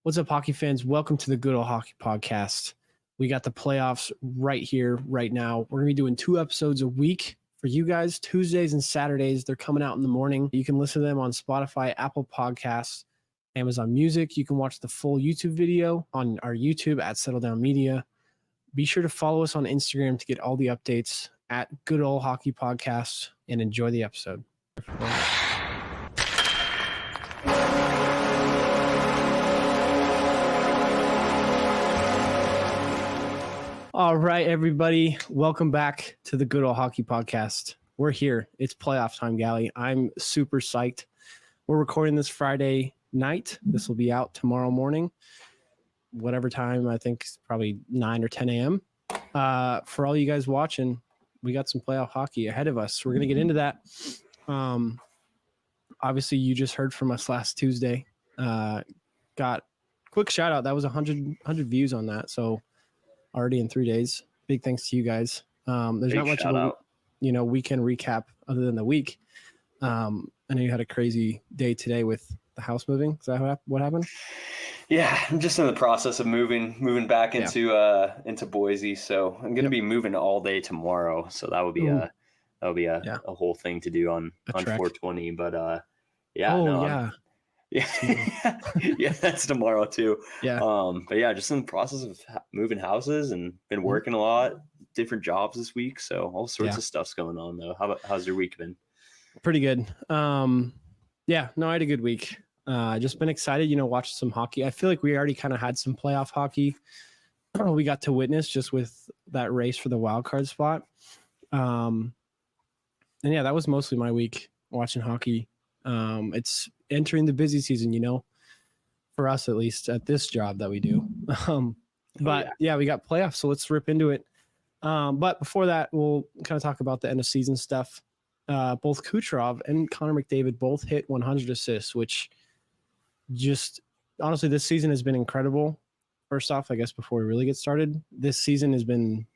What's up, hockey fans? Welcome to the Good Old Hockey Podcast. We got the playoffs right here, right now. We're going to be doing 2 episodes a week for you guys, Tuesdays and Saturdays. They're coming out in the morning. You can listen to them on Spotify, Apple Podcasts, Amazon Music. You can watch the full YouTube video on our YouTube at Settle Down Media. Be sure to follow us on Instagram to get all the updates at Good Old Hockey Podcast, and enjoy the episode. All right, everybody. Welcome back to the Good Old Hockey Podcast. We're here. It's playoff time, Gally. I'm super psyched. We're recording this Friday night. This will be out tomorrow morning, whatever time. I think it's probably 9 or 10 a.m. For all you guys watching, we got some playoff hockey ahead of us. We're going to get into that. Obviously, you just heard from us last Tuesday. Got quick shout out. That was 100 views on that. So already in 3 days. Big thanks to you guys. There's Big not much of a weekend recap other than the week. I know you had a crazy day today with the house moving. Is that what happened? Yeah, I'm just in the process of moving back into Boise. So I'm going to be moving all day tomorrow. So that would be a whole thing to do on 420. But yeah, that's tomorrow too. Yeah. But yeah, just in the process of moving houses and been working a lot, different jobs this week. So all sorts of stuff's going on though. How's your week been? Pretty good. I had a good week. Just been excited, watching some hockey. I feel like we already kind of had some playoff hockey we got to witness just with that race for the wild card spot. And yeah, that was mostly my week watching hockey. It's entering the busy season, for us, at least at this job that we do. We got playoffs, so let's rip into it. But before that, we'll kind of talk about the end of season stuff. Both Kucherov and Connor McDavid both hit 100 assists, which just honestly, this season has been incredible. First off, I guess before we really get started, this season has been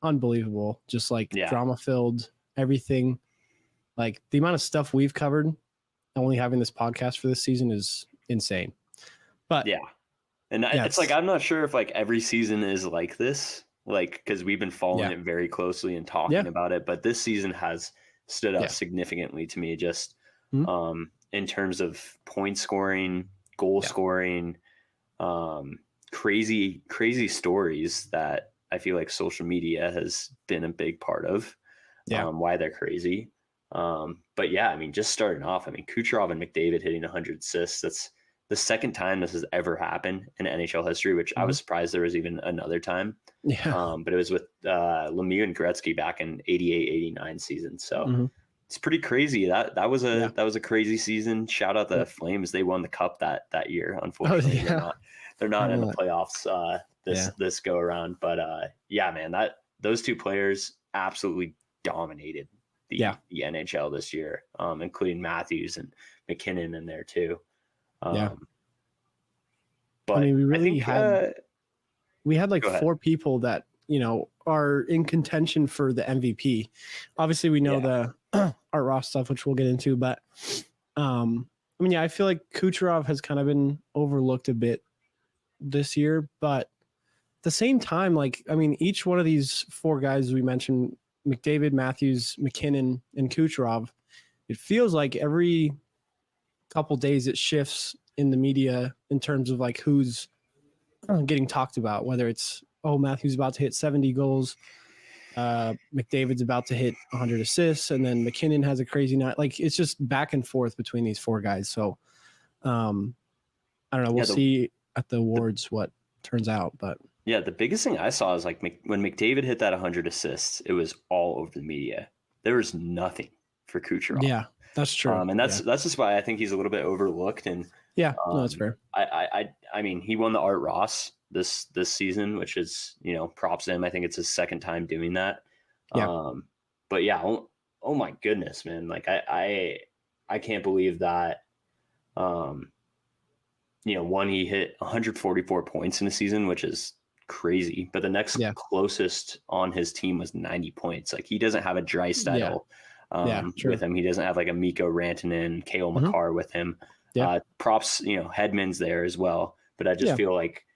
unbelievable. Just drama filled, everything. Like the amount of stuff we've covered, only having this podcast for this season is insane. But it's like, I'm not sure if every season is like this, because we've been following it very closely and talking about it. But this season has stood out significantly to me, just in terms of point scoring, goal scoring, crazy stories that I feel like social media has been a big part of why they're crazy. But yeah, just starting off, Kucherov and McDavid hitting 100 assists. That's the second time this has ever happened in NHL history, which I was surprised there was even another time. Yeah. But it was with Lemieux and Gretzky back in 88-89 season. So it's pretty crazy. That was a crazy season. Shout out the Flames. They won the cup that year. Unfortunately, they're not in the playoffs this go around. But man, those two players absolutely dominated the NHL this year, including Matthews and McKinnon in there too. But we really had 4 people that are in contention for the MVP. Obviously, we know the Art Ross stuff, which we'll get into, but I feel like Kucherov has kind of been overlooked a bit this year, but at the same time, each one of these 4 guys we mentioned, McDavid, Matthews, McKinnon, and Kucherov, it feels like every couple days it shifts in the media in terms of who's getting talked about, whether it's, Matthews about to hit 70 goals, McDavid's about to hit 100 assists, and then McKinnon has a crazy night. It's just back and forth between these 4 guys. So I don't know. We'll see at the awards what turns out, but the biggest thing I saw is when McDavid hit that 100 assists, it was all over the media. There was nothing for Kucherov. Yeah, that's true. And that's just why I think he's a little bit overlooked. And that's fair. He won the Art Ross this season, which is, props to him. I think it's his second time doing that. But oh my goodness, man. I can't believe that. He hit 144 points in a season, which is crazy. But the next closest on his team was 90 points. He doesn't have a Draisaitl with him. He doesn't have a Mikko Rantanen, Cale Makar with him. Props, Hedman's there as well. but I just Yeah. feel like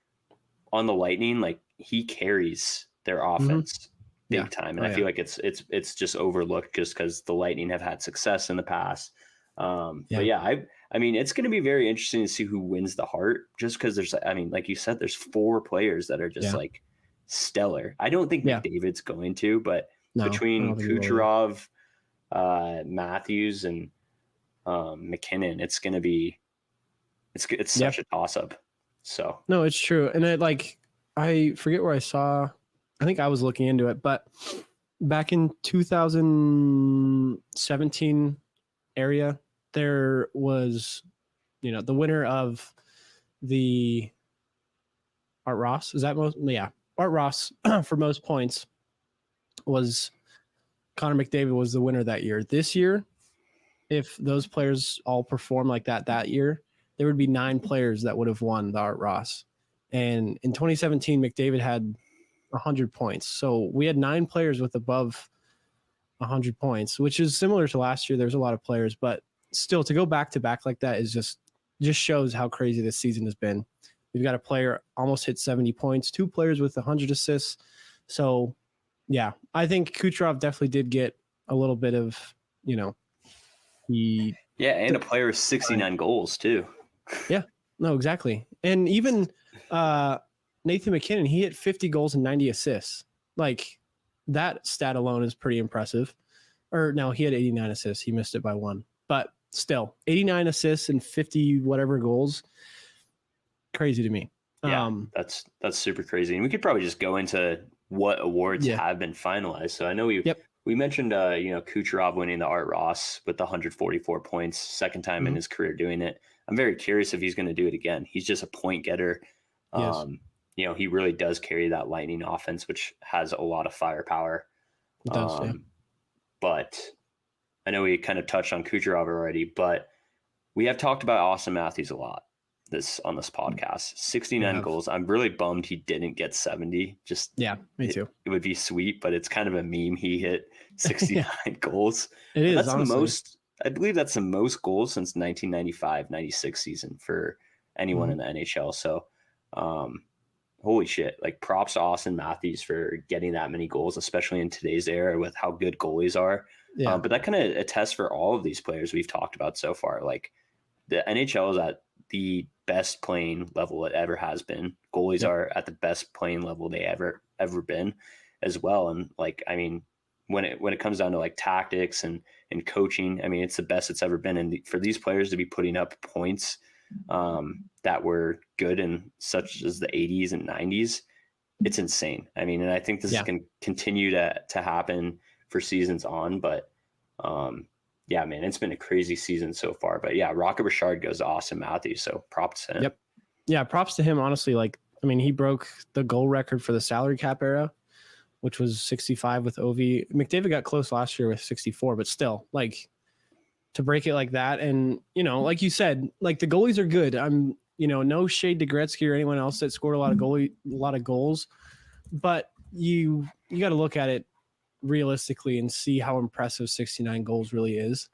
on the Lightning, like he carries their offense big time, and I feel like it's just overlooked just because the Lightning have had success in the past. But yeah, I mean, it's going to be very interesting to see who wins the Hart, just because there's, I mean, like you said, there's 4 players that are just like stellar. I don't think McDavid's going to, but between Kucherov, Matthews, and McKinnon, it's going to be, it's such a toss up. So no, it's true. And I forget where I saw, I think I was looking into it, but back in 2017 area, there was, the winner of the Art Ross. Is that most? Yeah. Art Ross for most points was Connor McDavid was the winner that year. This year, if those players all perform like that year, there would be 9 players that would have won the Art Ross. And in 2017, McDavid had 100 points. So we had 9 players with above 100 points, which is similar to last year. There's a lot of players, but still to go back to back like that is just shows how crazy this season has been. We've got a player almost hit 70 points, 2 players with 100 assists. So yeah, I think Kucherov definitely did get a little bit of, and a player with 69 goals too. Yeah, no, exactly. And even Nathan McKinnon, he hit 50 goals and 90 assists. Like that stat alone is pretty impressive. Or no, he had 89 assists. He missed it by 1. But still, 89 assists and 50 whatever goals. Crazy to me. Yeah, that's super crazy. And we could probably just go into what awards have been finalized. So I know we mentioned Kucherov winning the Art Ross with the 144 points, second time in his career doing it. I'm very curious if he's going to do it again. He's just a point getter. He really does carry that Lightning offense, which has a lot of firepower. It does, But I know we kind of touched on Kucherov already, but we have talked about Austin Matthews a lot on this podcast. 69 goals. I'm really bummed he didn't get 70. Me too. It would be sweet, but it's kind of a meme. He hit 69 goals. It is. That's honestly the most. I believe that's the most goals since 1995-96 season for anyone in the NHL. So, holy shit! Like props to Austin Matthews for getting that many goals, especially in today's era with how good goalies are. Yeah. But that kind of attests for all of these players we've talked about so far. Like the NHL is at the best playing level it ever has been. Goalies are at the best playing level they ever been as well. And like, I mean, when it comes down to like tactics and coaching, I mean, it's the best it's ever been. And for these players to be putting up points that were good in such as the 80s and 90s, it's insane. I mean, and I think this is going to continue to happen for seasons on, but yeah, man, it's been a crazy season so far. But yeah, Rocket Richard goes to Austin Matthews, so props to him. Yep. Yeah, props to him, honestly. Like, I mean, he broke the goal record for the salary cap era, which was 65 with OV. McDavid got close last year with 64, but still, like, to break it like that. And, like you said, like the goalies are good. I'm, no shade to Gretzky or anyone else that scored a lot of goals, but you got to look at it realistically and see how impressive 69 goals really is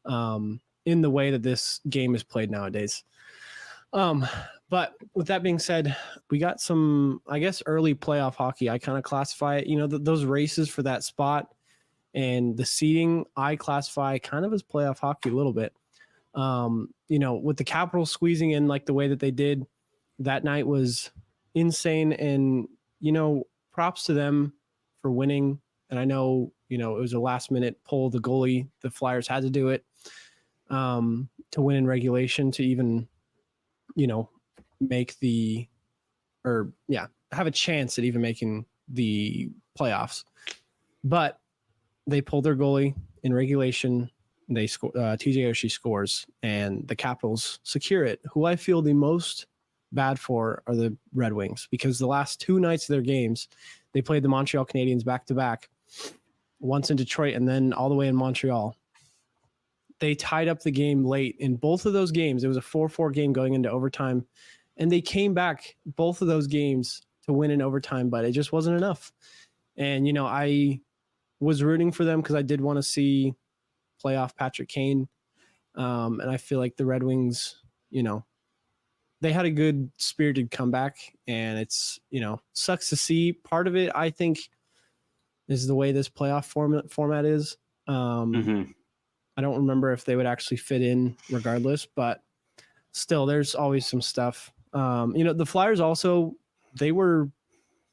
in the way that this game is played nowadays. But with that being said, we got some, I guess, early playoff hockey. I kind of classify it, those races for that spot and the seeding, I classify kind of as playoff hockey a little bit. With the Capitals squeezing in like the way that they did that night was insane. And, props to them for winning. And I know, it was a last minute pull. The goalie, the Flyers had to do it to win in regulation to even, have a chance at even making the playoffs. But they pulled their goalie in regulation. They score. TJ Oshie scores, and the Capitals secure it. Who I feel the most bad for are the Red Wings, because the last 2 nights of their games, they played the Montreal Canadiens back to back, once in Detroit and then all the way in Montreal. They tied up the game late in both of those games. It was a 4-4 game going into overtime, and they came back both of those games to win in overtime, but it just wasn't enough. And, I was rooting for them because I did want to see playoff Patrick Kane. And I feel like the Red Wings, they had a good spirited comeback, and it's, sucks to see. Part of it, I think, is the way this playoff format is. I don't remember if they would actually fit in regardless, but still, there's always some stuff. The Flyers also, they were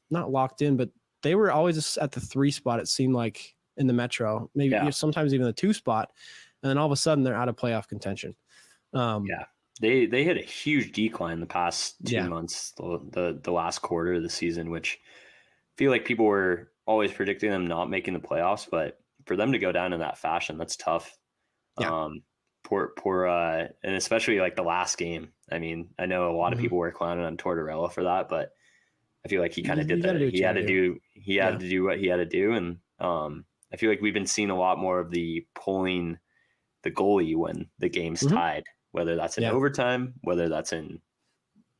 not locked in, but they were always at the 3 spot, it seemed like, in the Metro, maybe sometimes even the 2 spot. And then all of a sudden they're out of playoff contention. They had a huge decline the past 2 months, the last quarter of the season, which I feel like people were always predicting them not making the playoffs, but for them to go down in that fashion, that's tough. Poor, and especially like the last game. I mean, I know a lot of people were clowning on Tortorella for that, but I feel like he kind of did that. He had to do what he had to do, and I feel like we've been seeing a lot more of the pulling the goalie when the game's tied, whether that's in overtime, whether that's in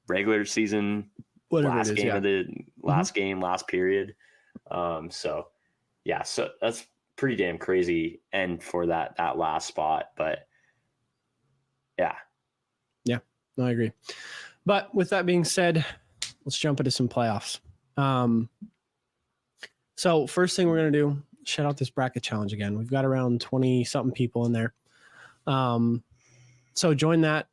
regular season, last game, last period. So that's pretty damn crazy end for that last spot, but yeah, no, I agree. But with that being said, let's jump into some playoffs. So first thing we're going to do, shout out this bracket challenge again. We've got around 20 something people in there. So join that.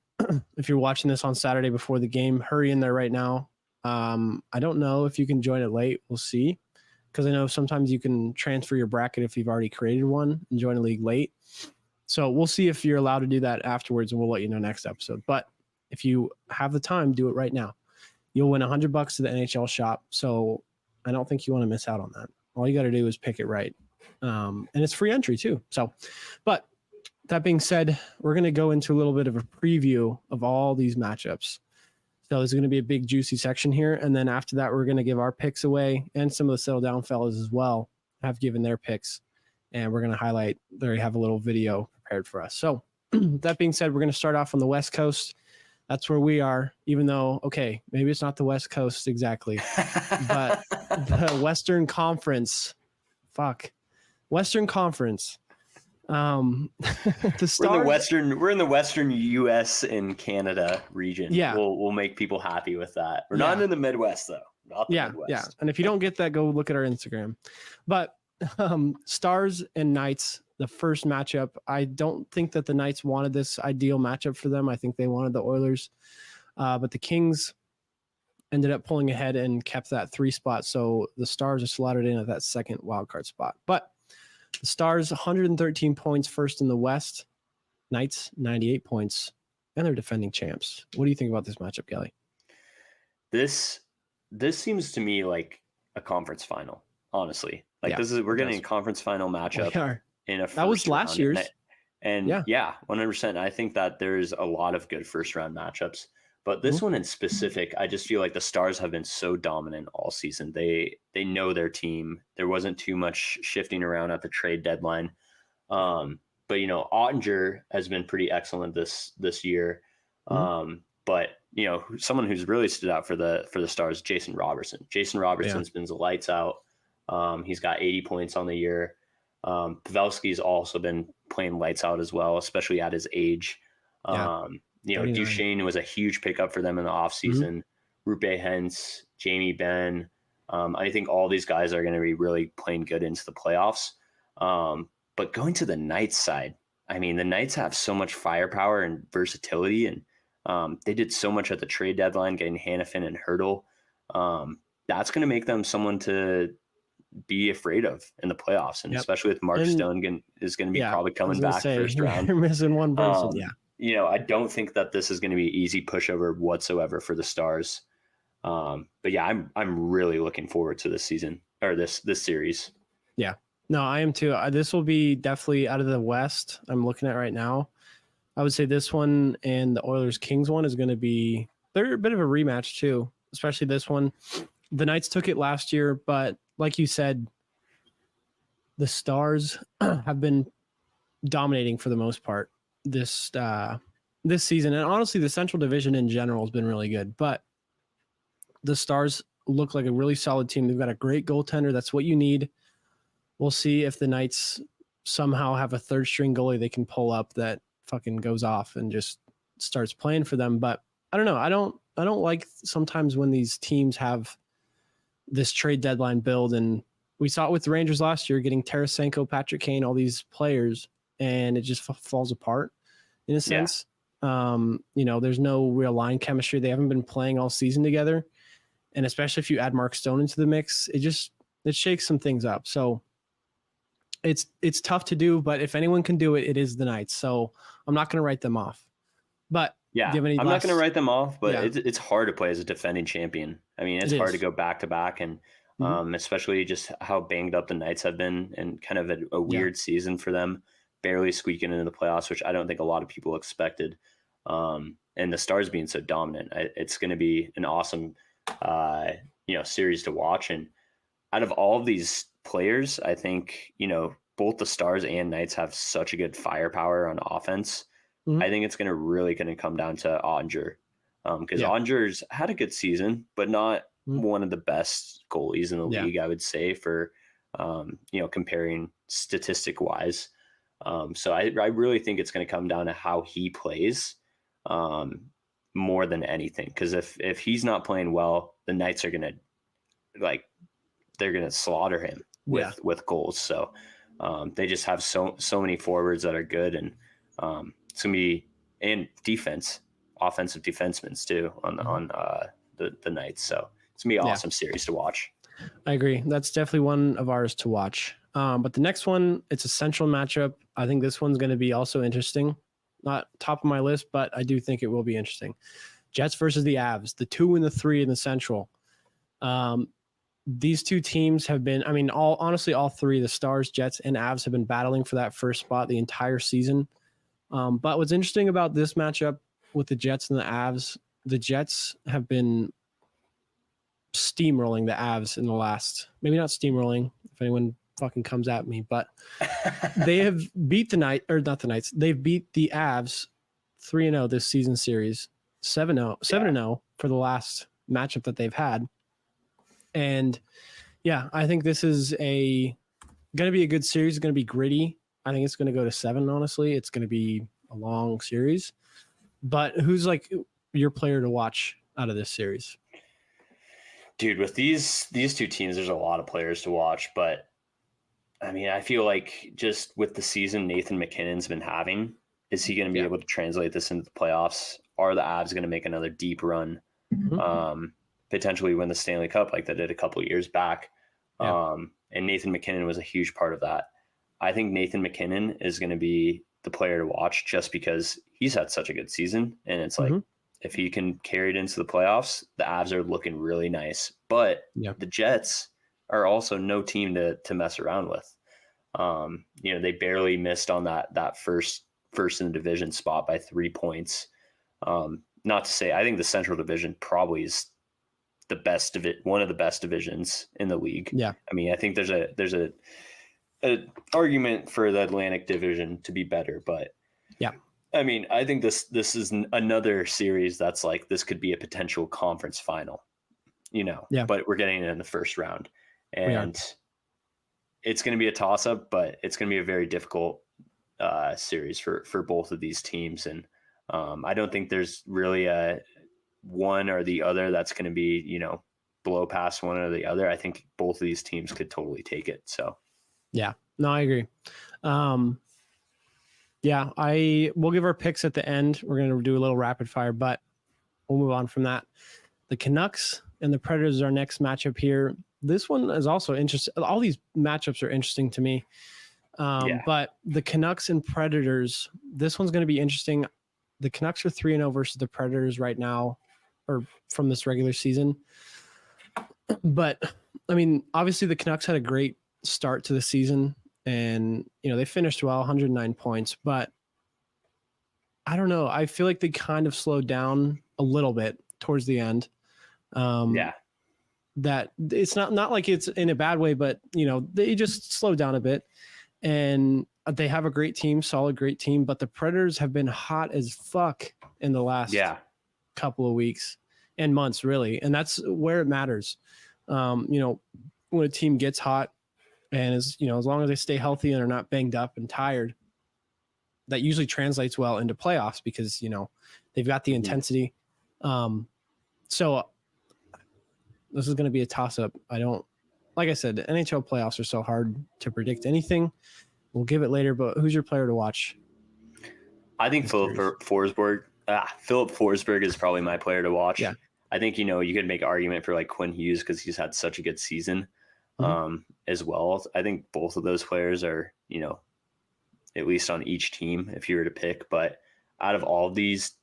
If you're watching this on Saturday before the game, hurry in there right now. I don't know if you can join it late. We'll see. Because I know sometimes you can transfer your bracket if you've already created one and join a league late. So we'll see if you're allowed to do that afterwards, and we'll let you know next episode. But if you have the time, do it right now. You'll win $100 to the NHL shop. So I don't think you want to miss out on that. All you got to do is pick it right. And it's free entry too. So, but that being said, we're going to go into a little bit of a preview of all these matchups. So there's going to be a big juicy section here. And then after that, we're going to give our picks away, and some of the settle down fellas as well have given their picks. And we're going to highlight, they have a little video prepared for us. So that being said, we're going to start off on the West Coast. That's where we are, even though, okay, maybe it's not the West Coast exactly, but the Western Conference, Western Conference. The Stars, we're in the Western US and Canada region. Yeah. We'll make people happy with that. We're not in the Midwest though. Not the Midwest. Yeah. And if you don't get that, go look at our Instagram. But Stars and Knights, the first matchup, I don't think that the Knights wanted this ideal matchup for them. I think they wanted the Oilers. But the Kings ended up pulling ahead and kept that 3 spot. So the Stars are slotted in at that second wildcard spot. But the Stars, 113 points, first in the West. Knights, 98 points, and they're defending champs. What do you think about this matchup, Kelly? This seems to me like a conference final, honestly. Like we're getting a conference final matchup in a first that was last year's. And 100%. I think that there's a lot of good first round matchups. But this one in specific, I just feel like the Stars have been so dominant all season. They know their team. There wasn't too much shifting around at the trade deadline. But Ottinger has been pretty excellent this year. But someone who's really stood out for the Stars, Jason Robertson. Jason Robertson's been the lights out. He's got 80 points on the year. Pavelski's also been playing lights out as well, especially at his age. Duchesne was a huge pickup for them in the offseason. Rupe Hentz, Jamie Benn. I think all these guys are going to be really playing good into the playoffs. But going to the Knights side, I mean, the Knights have so much firepower and versatility, and they did so much at the trade deadline, getting Hannafin and Hurdle. That's going to make them someone to be afraid of in the playoffs, and especially with Mark Stone is going to be probably coming back first round. You're missing one person, I don't think that this is going to be easy pushover whatsoever for the Stars. But I'm really looking forward to this season or this series. Yeah, no, I am too. This will be definitely out of the West. I'm looking at right now. I would say this one and the Oilers Kings one is going to be, they're a bit of a rematch too, especially this one. The Knights took it last year, but like you said, the Stars have been dominating for the most part this season, and honestly the Central Division in general has been really good, but the Stars look like a really solid team. They've got a great goaltender. That's what you need. We'll see if the Knights somehow have a third string goalie they can pull up that fucking goes off and just starts playing for them. But I don't know. I don't like sometimes when these teams have this trade deadline build, and we saw it with the Rangers last year, getting Tarasenko, Patrick Kane, all these players, and it just falls apart in a sense. There's no real line chemistry. They haven't been playing all season together. And especially if you add Mark Stone into the mix, it shakes some things up. So it's tough to do, but if anyone can do it, it is the Knights. So I'm not going to write them off. But yeah, I'm not going to write them off, but it's hard to play as a defending champion. I mean, it's hard to go back to back, and especially just how banged up the Knights have been, and kind of a weird season for them, barely squeaking into the playoffs, which I don't think a lot of people expected. And the Stars being so dominant, it's going to be an awesome, series to watch. And out of all of these players, I think, both the Stars and Knights have such a good firepower on offense. I think it's really going to come down to Onger, because Onger's had a good season, but not one of the best goalies in the league, I would say, for, comparing statistic wise. So I really think it's going to come down to how he plays, more than anything. Because if he's not playing well, the Knights are going to they're going to slaughter him with goals. So they just have so many forwards that are good, and it's going to be, and defense, offensive defensemen too on the Knights. So it's going to be an awesome series to watch. I agree. That's definitely one of ours to watch. But the next one, it's a central matchup. I think this one's going to be also interesting. Not top of my list, but I do think it will be interesting. Jets versus the Avs, the 2 and the 3 in the Central. These two teams have been, all three, the Stars, Jets, and Avs, have been battling for that first spot the entire season. But what's interesting about this matchup with the Jets and the Jets have been steamrolling the Avs in the last, maybe not steamrolling, if anyone fucking comes at me, but they have beat they've beat the Avs 3-0 this season series, 7-0 for the last matchup that they've had. And I think this is going to be a good series. It's going to be gritty. I think it's going to go to 7, honestly. It's going to be a long series. But who's your player to watch out of this series? Dude, with these two teams, there's a lot of players to watch. But, I feel like just with the season Nathan MacKinnon's been having, is he going to be able to translate this into the playoffs? Are the Avs going to make another deep run? Potentially win the Stanley Cup like they did a couple of years back? And Nathan MacKinnon was a huge part of that. I think Nathan MacKinnon is going to be the player to watch just because he's had such a good season. And it's if he can carry it into the playoffs, the Avs are looking really nice. But the Jets are also no team to mess around with. They barely missed on that first in the division spot by 3 points. Not to say, I think the Central Division probably is the best of it, one of the best divisions in the league. Yeah. I think there's a argument for the Atlantic Division to be better, but I think this is another series that's this could be a potential conference final, but we're getting it in the first round, and it's going to be a toss up, but it's going to be a very difficult series for both of these teams. And I don't think there's really a one or the other that's going to be, blow past one or the other. I think both of these teams could totally take it. So, no, I agree. We'll give our picks at the end. We're going to do a little rapid fire, but we'll move on from that. The Canucks and the Predators are our next matchup here. This one is also interesting. All these matchups are interesting to me. But the Canucks and Predators, this one's going to be interesting. The Canucks are 3-0 versus the Predators right now, or from this regular season. But obviously the Canucks had a great start to the season, and they finished well, 109 points, but I don't know. I feel like they kind of slowed down a little bit towards the end. That it's not like it's in a bad way, but they just slowed down a bit, and they have a great team, great team, but the Predators have been hot as fuck in the last couple of weeks and months, really. And that's where it matters. When a team gets hot and as long as they stay healthy and are not banged up and tired, that usually translates well into playoffs because, they've got the intensity. So this is going to be a toss-up. Like I said, the NHL playoffs are so hard to predict anything. We'll give it later, but who's your player to watch? I think Philip Forsberg. Philip Forsberg is probably my player to watch. Yeah. I think, you could make an argument for like Quinn Hughes because he's had such a good season as well. I think both of those players are, at least on each team if you were to pick. But out of all of these,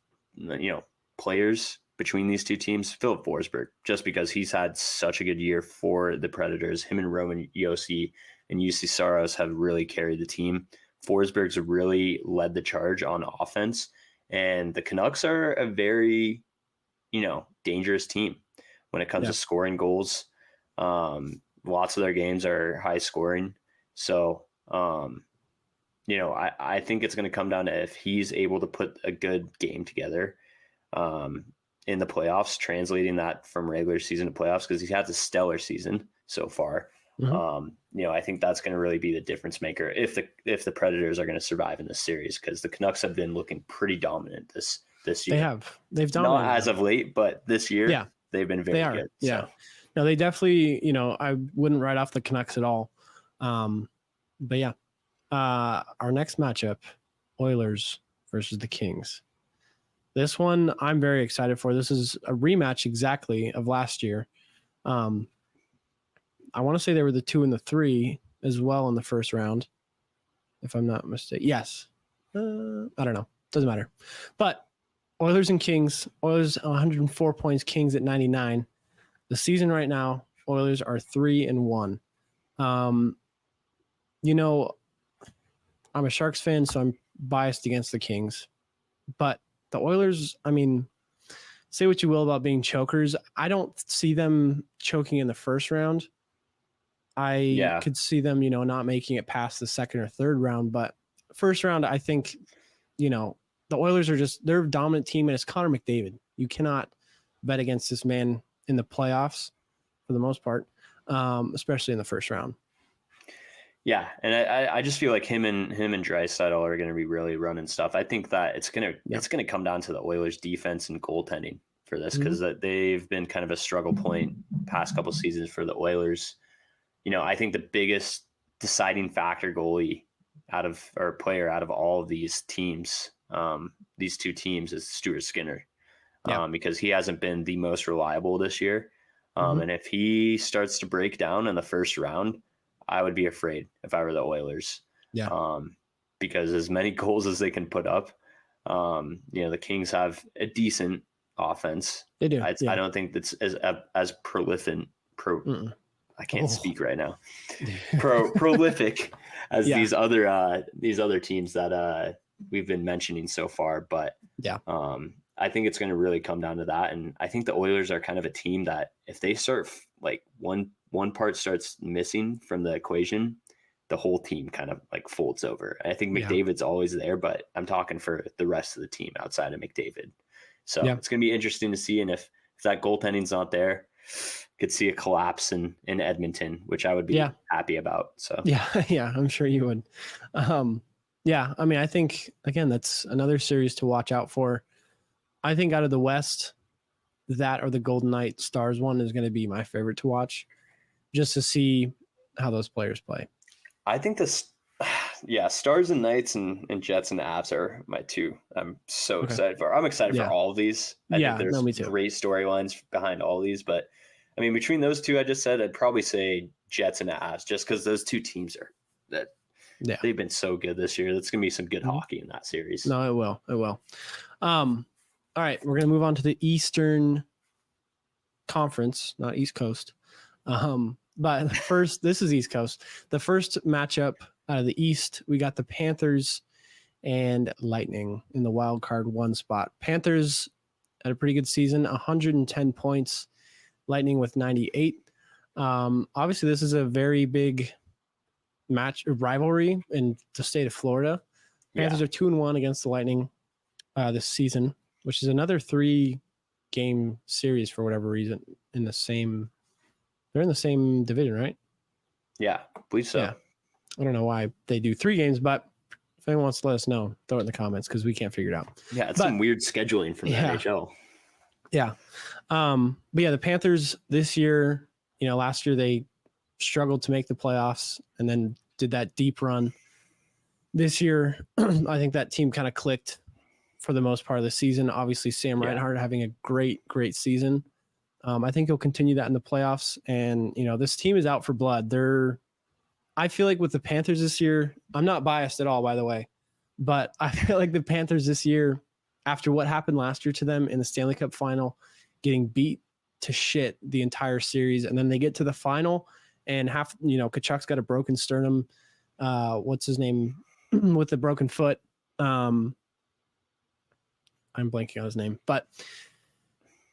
players between these two teams, Philip Forsberg, just because he's had such a good year for the Predators. Him and Roman Josi and UC Saros have really carried the team. Forsberg's really led the charge on offense. And the Canucks are a very, dangerous team when it comes to scoring goals. Lots of their games are high scoring. So, I think it's going to come down to if he's able to put a good game together in the playoffs, translating that from regular season to playoffs, because he's had a stellar season so far. I think that's going to really be the difference maker if the Predators are going to survive in this series, because the Canucks have been looking pretty dominant this year. They've dominated. Not as of late, but this year they've been very good. Yeah. So. No, they definitely, I wouldn't write off the Canucks at all. But yeah, our next matchup, Oilers versus the Kings. This one I'm very excited for. This is a rematch exactly of last year. I want to say they were the 2 and the 3 as well in the first round, if I'm not mistaken. Yes. I don't know. Doesn't matter. But Oilers and Kings. Oilers 104 points, Kings at 99. The season right now, Oilers are 3-1. I'm a Sharks fan, so I'm biased against the Kings. But the Oilers, say what you will about being chokers. I don't see them choking in the first round. I could see them, not making it past the second or third round. But first round, I think, the Oilers they're a dominant team, and it's Connor McDavid. You cannot bet against this man in the playoffs for the most part, especially in the first round. Yeah, and I just feel like him and Draisaitl are going to be really running stuff. I think that it's gonna come down to the Oilers' defense and goaltending for this, because they've been kind of a struggle point past couple seasons for the Oilers. I think the biggest deciding factor player out of all of these teams, these two teams, is Stuart Skinner, because he hasn't been the most reliable this year. And if he starts to break down in the first round, I would be afraid if I were the Oilers. Yeah. Because as many goals as they can put up, the Kings have a decent offense. They do. I don't think that's as prolific. I can't speak right now. Prolific as these other teams that we've been mentioning so far, but I think it's going to really come down to that. And I think the Oilers are kind of a team that if they start like one part starts missing from the equation, the whole team kind of like folds over. I think McDavid's always there, but I'm talking for the rest of the team outside of McDavid. So it's going to be interesting to see. And if that goaltending's not there, could see a collapse in Edmonton, which I would be happy about. So yeah, I'm sure you would. I think again, that's another series to watch out for. I think out of the West, that or the Golden Knights Stars one is going to be my favorite to watch, just to see how those players play. I think Stars and Knights and Jets and Avs are my two. I'm so excited for. I'm excited for all of these. I think there's great storylines behind all of these, but between those two I just said, I'd probably say Jets and Avs, just because those two teams they've been so good this year. That's gonna be some good hockey in that series. No, it will. All right, we're gonna move on to the Eastern Conference, not East Coast. But first, this is East Coast. The first matchup out of the East, we got the Panthers and Lightning in the wild card 1 spot. Panthers had a pretty good season, 110 points. Lightning with 98. Obviously, this is a very big rivalry in the state of Florida. Panthers are 2-1 against the Lightning this season, which is another 3-game series for whatever reason they're in the same division, right? Yeah, I believe so. Yeah. I don't know why they do 3 games, but if anyone wants to let us know, throw it in the comments because we can't figure it out. Yeah, it's some weird scheduling from the NHL. Yeah. But yeah, the Panthers this year, last year they struggled to make the playoffs and then did that deep run. This year, I think that team kind of clicked for the most part of the season. Obviously, Sam Reinhart having a great season. I think he'll continue that in the playoffs. And, this team is out for blood. I feel like with the Panthers this year, I'm not biased at all, by the way, but I feel like the Panthers this year, after what happened last year to them in the Stanley Cup final, getting beat to shit the entire series, and then they get to the final and Kachuk's got a broken sternum. What's his name with the broken foot? I'm blanking on his name, but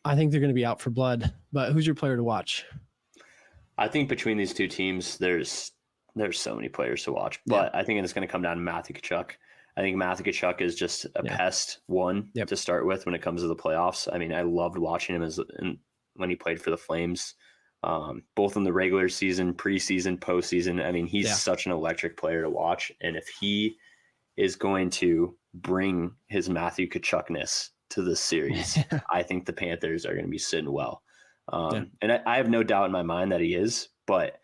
I think they're going to be out for blood. But who's your player to watch? I think between these two teams, there's so many players to watch, but I think it's going to come down to Matthew Tkachuk. I think Matthew Tkachuk is just a pest to start with when it comes to the playoffs. I mean, I loved watching him when he played for the Flames, both in the regular season, preseason, postseason. I mean, he's such an electric player to watch. And if he is going to bring his Matthew Tkachukness to this series, I think the Panthers are going to be sitting well. And I have no doubt in my mind that he is, but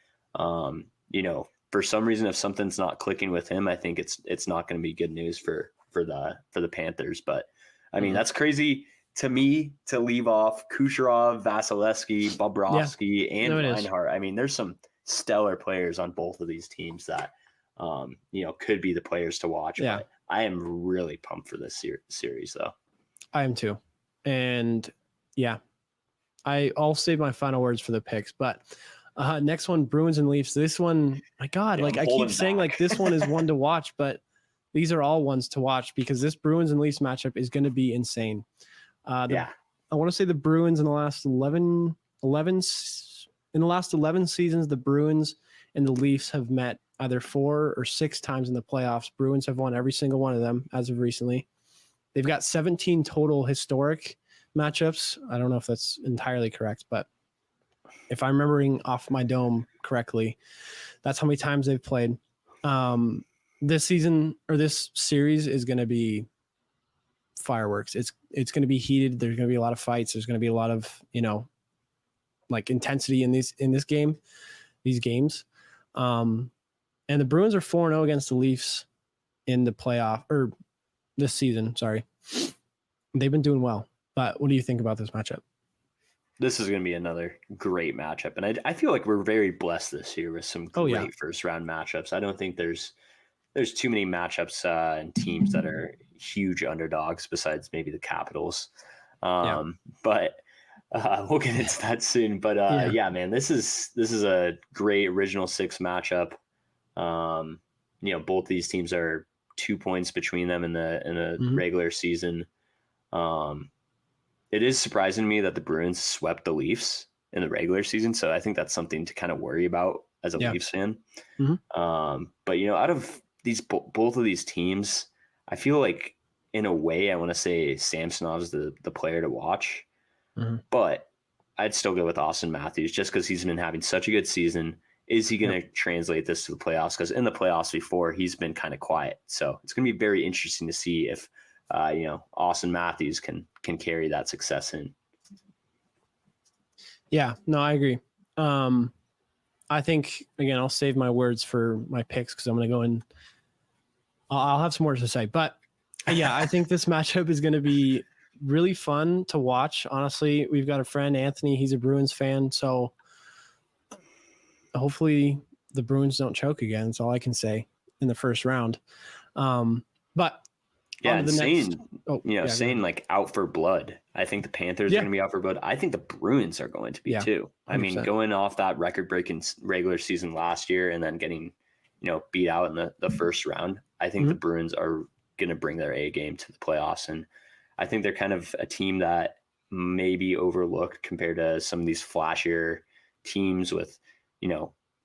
for some reason, if something's not clicking with him, I think it's not going to be good news for the Panthers. But I mean, that's crazy to me to leave off Kucherov, Vasilevsky, Bobrovsky, and Reinhart. I mean, there's some stellar players on both of these teams that could be the players to watch. Yeah. But I am really pumped for this series, though. I am too, and I'll save my final words for the picks, but. Next one, Bruins and Leafs. This one, my God, I keep saying this one is one to watch, but these are all ones to watch because this Bruins and Leafs matchup is going to be insane. I want to say the Bruins in the last 11 seasons, the Bruins and the Leafs have met either 4 or 6 times in the playoffs. Bruins have won every single one of them as of recently. They've got 17 total historic matchups. I don't know if that's entirely correct, but if I'm remembering off my dome correctly, that's how many times they've played. This season or this series is going to be fireworks. It's going to be heated. There's going to be a lot of fights. There's going to be a lot of, intensity in these games. And the Bruins are 4-0 against the Leafs in the playoff or this season. Sorry. They've been doing well, but what do you think about this matchup? This is going to be another great matchup. And I feel like we're very blessed this year with some great first round matchups. I don't think there's too many matchups and teams that are huge underdogs besides maybe the Capitals. But we'll get into that soon. But man, this is a great original 6 matchup. Both these teams are 2 points between them in the regular season. It is surprising to me that the Bruins swept the Leafs in the regular season. So I think that's something to kind of worry about as a Leafs fan. Mm-hmm. But, out of these both of these teams, I feel like in a way I want to say Samsonov's the player to watch. Mm-hmm. But I'd still go with Austin Matthews just because he's been having such a good season. Is he going to translate this to the playoffs? Because in the playoffs before, he's been kind of quiet. So it's going to be very interesting to see if Austin Matthews can carry that success in. Yeah, no, I agree. I think, again, I'll save my words for my picks because I'm going to go in. I'll have some more to say. But, I think this matchup is going to be really fun to watch. Honestly, we've got a friend, Anthony. He's a Bruins fan. So hopefully the Bruins don't choke again. That's all I can say in the first round. But saying like out for blood. I think the Panthers are going to be out for blood. I think the Bruins are going to be too. 100%. I mean, going off that record-breaking regular season last year and then getting, beat out in the first round, I think the Bruins are going to bring their A game to the playoffs. And I think they're kind of a team that may be overlooked compared to some of these flashier teams with,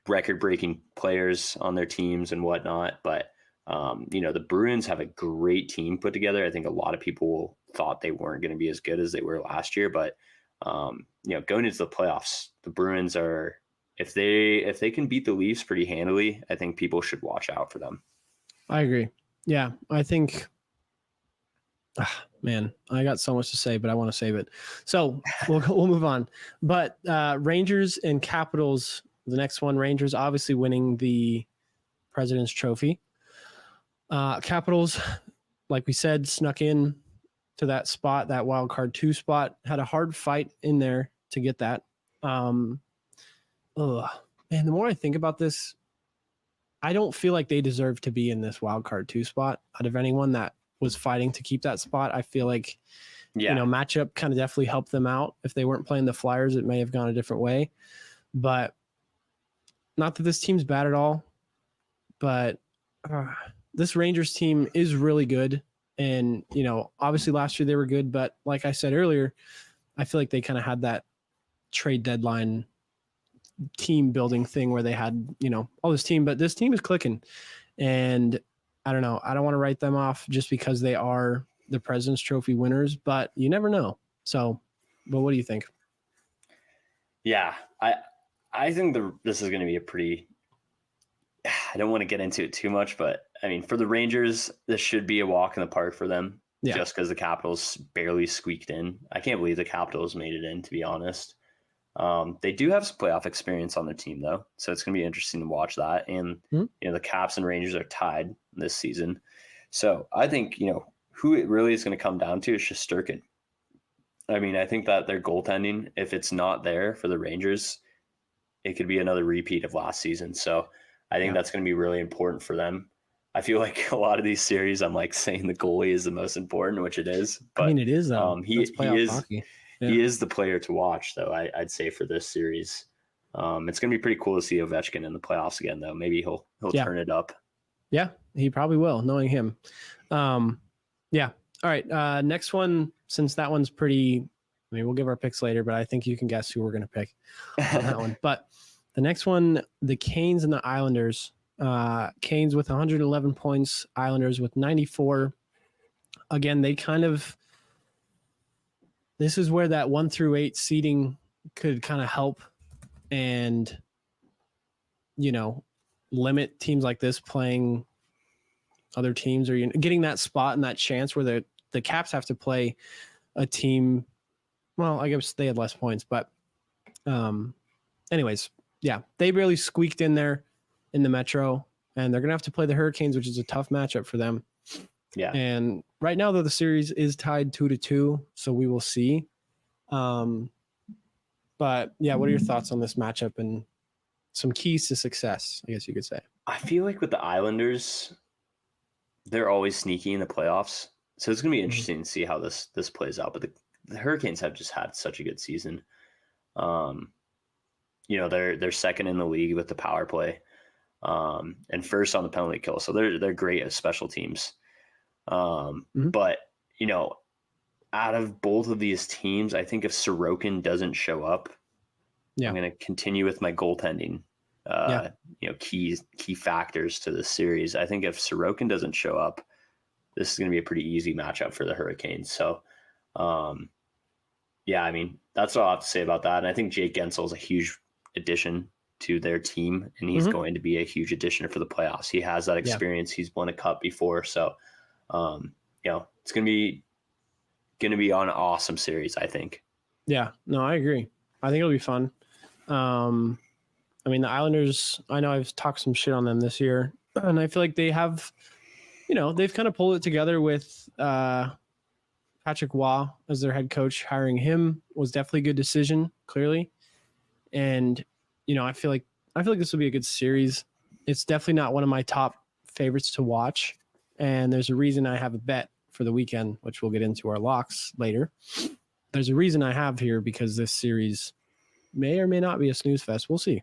record-breaking players on their teams and whatnot. But the Bruins have a great team put together. I think a lot of people thought they weren't going to be as good as they were last year, but going into the playoffs, the Bruins are, if they can beat the Leafs pretty handily, I think people should watch out for them. I agree. Yeah, I think, Man, I got so much to say, but I want to save it. So we'll move on. But Rangers and Capitals, the next one, Rangers obviously winning the President's Trophy. Capitals, like we said, snuck in to that spot, that wild card 2 spot, had a hard fight in there to get that. Man, the more I think about this, I don't feel like they deserve to be in this wild card 2 spot out of anyone that was fighting to keep that spot. I feel like, matchup kind of definitely helped them out. If they weren't playing the Flyers, it may have gone a different way. But not that this team's bad at all, but this Rangers team is really good. And, obviously last year they were good, but like I said earlier, I feel like they kind of had that trade deadline team building thing where they had, all this team, but this team is clicking. And I don't know. I don't want to write them off just because they are the President's Trophy winners, but you never know. So, but what do you think? Yeah, I think this is going to be a pretty, I don't want to get into it too much, but I mean, for the Rangers, this should be a walk in the park for them just because the Capitals barely squeaked in. I can't believe the Capitals made it in, to be honest. They do have some playoff experience on their team, though, so it's going to be interesting to watch that. And the Caps and Rangers are tied this season, so I think who it really is going to come down to is Shesterkin. I mean, I think that their goaltending, if it's not there for the Rangers, it could be another repeat of last season. So I think that's going to be really important for them. I feel like a lot of these series, I'm like saying the goalie is the most important, which it is. But I mean, it is. He is. Hockey. Yeah. He is the player to watch, though, I'd say, for this series. It's going to be pretty cool to see Ovechkin in the playoffs again, though. Maybe he'll turn it up. Yeah, he probably will, knowing him. Yeah. All right. Next one, since that one's pretty, I mean, we'll give our picks later, but I think you can guess who we're going to pick on that one. But the next one, the Canes and the Islanders. Canes with 111 points, Islanders with 94. Again, they kind of... This is where that 1 through 8 seeding could kind of help and, limit teams like this playing other teams or getting that spot and that chance where the Caps have to play a team. Well, I guess they had less points, but anyways, yeah, they really squeaked in there in the Metro, and they're going to have to play the Hurricanes, which is a tough matchup for them. Yeah. And right now, though, the series is tied 2-2, so we will see. But yeah, what are your thoughts on this matchup and some keys to success, I guess you could say? I feel like with the Islanders, they're always sneaky in the playoffs. So it's going to be interesting to see how this plays out. But the Hurricanes have just had such a good season. They're second in the league with the power play, and first on the penalty kill. So they're great at special teams. But, out of both of these teams, I think if Sorokin doesn't show up, I'm going to continue with my goaltending, key factors to this series. I think if Sorokin doesn't show up, this is going to be a pretty easy matchup for the Hurricanes. So, I mean, that's what I'll have to say about that. And I think Jake Gensel is a huge addition to their team, and he's going to be a huge addition for the playoffs. He has that experience. He's won a cup before. So, it's going to be an awesome series, I think. Yeah, no, I agree. I think it'll be fun. I mean, the Islanders, I know I've talked some shit on them this year, and I feel like they have, they've kind of pulled it together with Patrick Waugh as their head coach. Hiring him was definitely a good decision, clearly. And, I feel like this will be a good series. It's definitely not one of my top favorites to watch. And there's a reason I have a bet for the weekend, which we'll get into our locks later. There's a reason I have here because this series may or may not be a snooze fest. We'll see.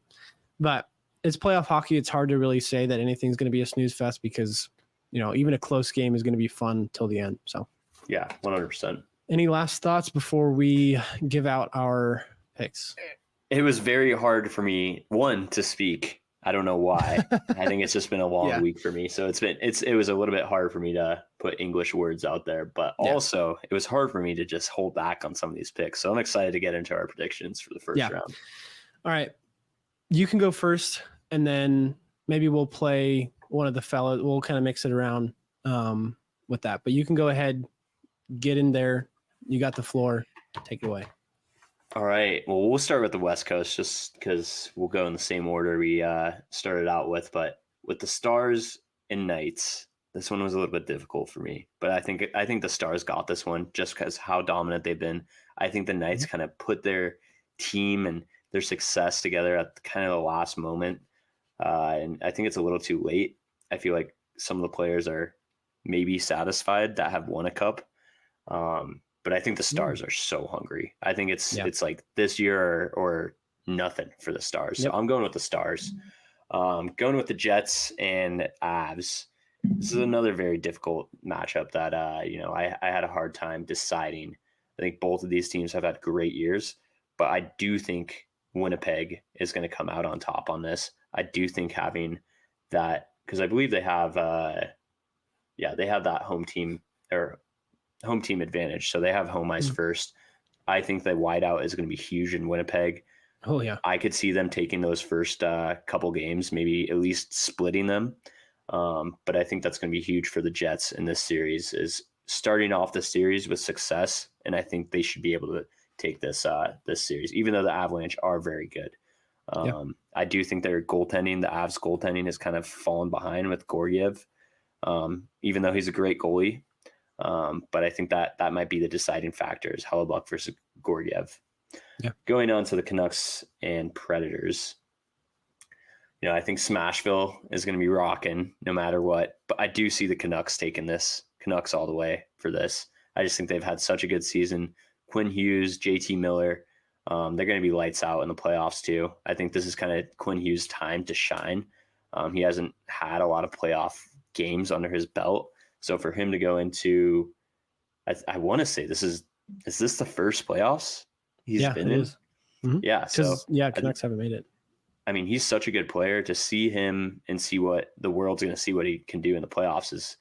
But it's playoff hockey. It's hard to really say that anything's going to be a snooze fest because, even a close game is going to be fun till the end. So, yeah, 100%. Any last thoughts before we give out our picks? It was very hard for me, to speak. I don't know why. I think it's just been a long week for me. So it was a little bit hard for me to put English words out there, but also it was hard for me to just hold back on some of these picks. So I'm excited to get into our predictions for the first round. All right. You can go first, and then maybe we'll play one of the fellows. We'll kind of mix it around with that, but you can go ahead, get in there. You got the floor. Take it away. All right. Well, we'll start with the West Coast just because we'll go in the same order we started out with. But with the Stars and Knights, this one was a little bit difficult for me. But I think the Stars got this one just because how dominant they've been. I think the Knights kind of put their team and their success together at kind of the last moment. And I think it's a little too late. I feel like some of the players are maybe satisfied that have won a cup. But I think the Stars are so hungry. I think it's like this year or nothing for the Stars. So I'm going with the Stars. Going with the Jets and Avs. This is another very difficult matchup that I had a hard time deciding. I think both of these teams have had great years, but I do think Winnipeg is going to come out on top on this. I do think having that, because I believe they have they have that home team advantage. So they have home ice first. I think the wideout is going to be huge in Winnipeg. Oh, yeah. I could see them taking those first couple games, maybe at least splitting them. But I think that's going to be huge for the Jets in this series, is starting off the series with success. And I think they should be able to take this series, even though the Avalanche are very good. I do think their goaltending, the Avs goaltending, has kind of fallen behind with Georgiev, even though he's a great goalie. But I think that might be the deciding factor is Hellebuyck versus Georgiev. Yeah. Going on to the Canucks and Predators. I think Smashville is going to be rocking no matter what. But I do see the Canucks taking this. Canucks all the way for this. I just think they've had such a good season. Quinn Hughes, JT Miller, they're going to be lights out in the playoffs too. I think this is kind of Quinn Hughes' time to shine. He hasn't had a lot of playoff games under his belt. So for him to go into, I want to say is this the first playoffs he's been in? Mm-hmm. Yeah. So Canucks haven't made it. I mean, he's such a good player. To see him and see what the world's going to see what he can do in the playoffs is,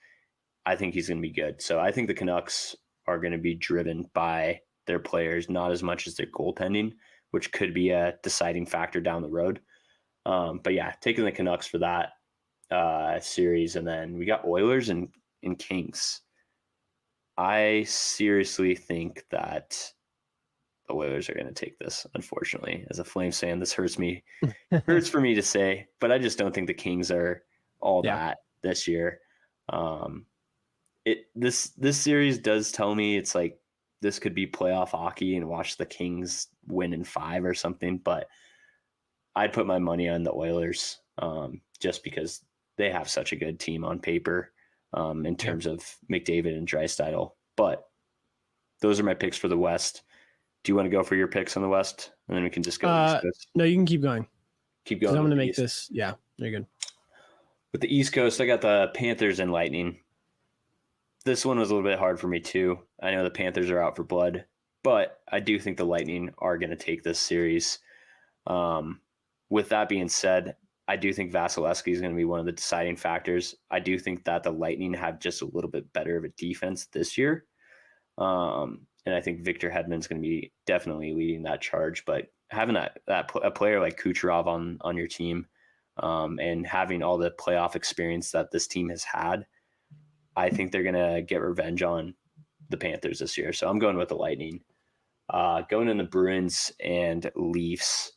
I think he's going to be good. So I think the Canucks are going to be driven by their players, not as much as their goaltending, which could be a deciding factor down the road. But yeah, taking the Canucks for that series. And then we got Oilers and Kings. I seriously think that the Oilers are going to take this, unfortunately. As a Flames fan, this hurts for me to say, but I just don't think the Kings are all that this year. This series does tell me it's like this could be playoff hockey and watch the Kings win in 5 or something, but I'd put my money on the Oilers just because they have such a good team on paper in terms of McDavid and Draisaitl. But those are my picks for the West. Do you want to go for your picks on the West? And then we can just go. No, you can keep going. Keep going. I'm going to make this. Yeah, you're good. With the East Coast, I got the Panthers and Lightning. This one was a little bit hard for me too. I know the Panthers are out for blood, but I do think the Lightning are going to take this series. With that being said, I do think Vasilevsky is going to be one of the deciding factors. I do think that the Lightning have just a little bit better of a defense this year. And I think Victor Hedman's going to be definitely leading that charge. But having a player like Kucherov on your team and having all the playoff experience that this team has had, I think they're going to get revenge on the Panthers this year. So I'm going with the Lightning. Going in the Bruins and Leafs,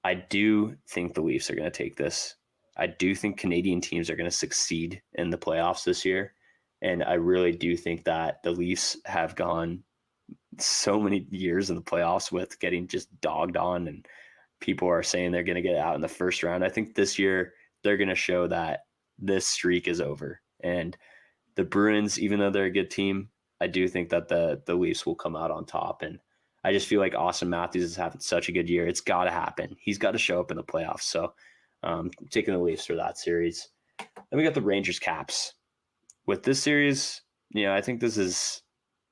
I do think the Leafs are going to take this. I do think Canadian teams are going to succeed in the playoffs this year. And I really do think that the Leafs have gone so many years in the playoffs with getting just dogged on, and people are saying they're going to get out in the first round. I think this year they're going to show that this streak is over. And the Bruins, even though they're a good team, I do think that the Leafs will come out on top. And I just feel like Austin Matthews is having such a good year. It's got to happen. He's got to show up in the playoffs. So taking the Leafs for that series. Then we got the Rangers Caps. With this series, I think this is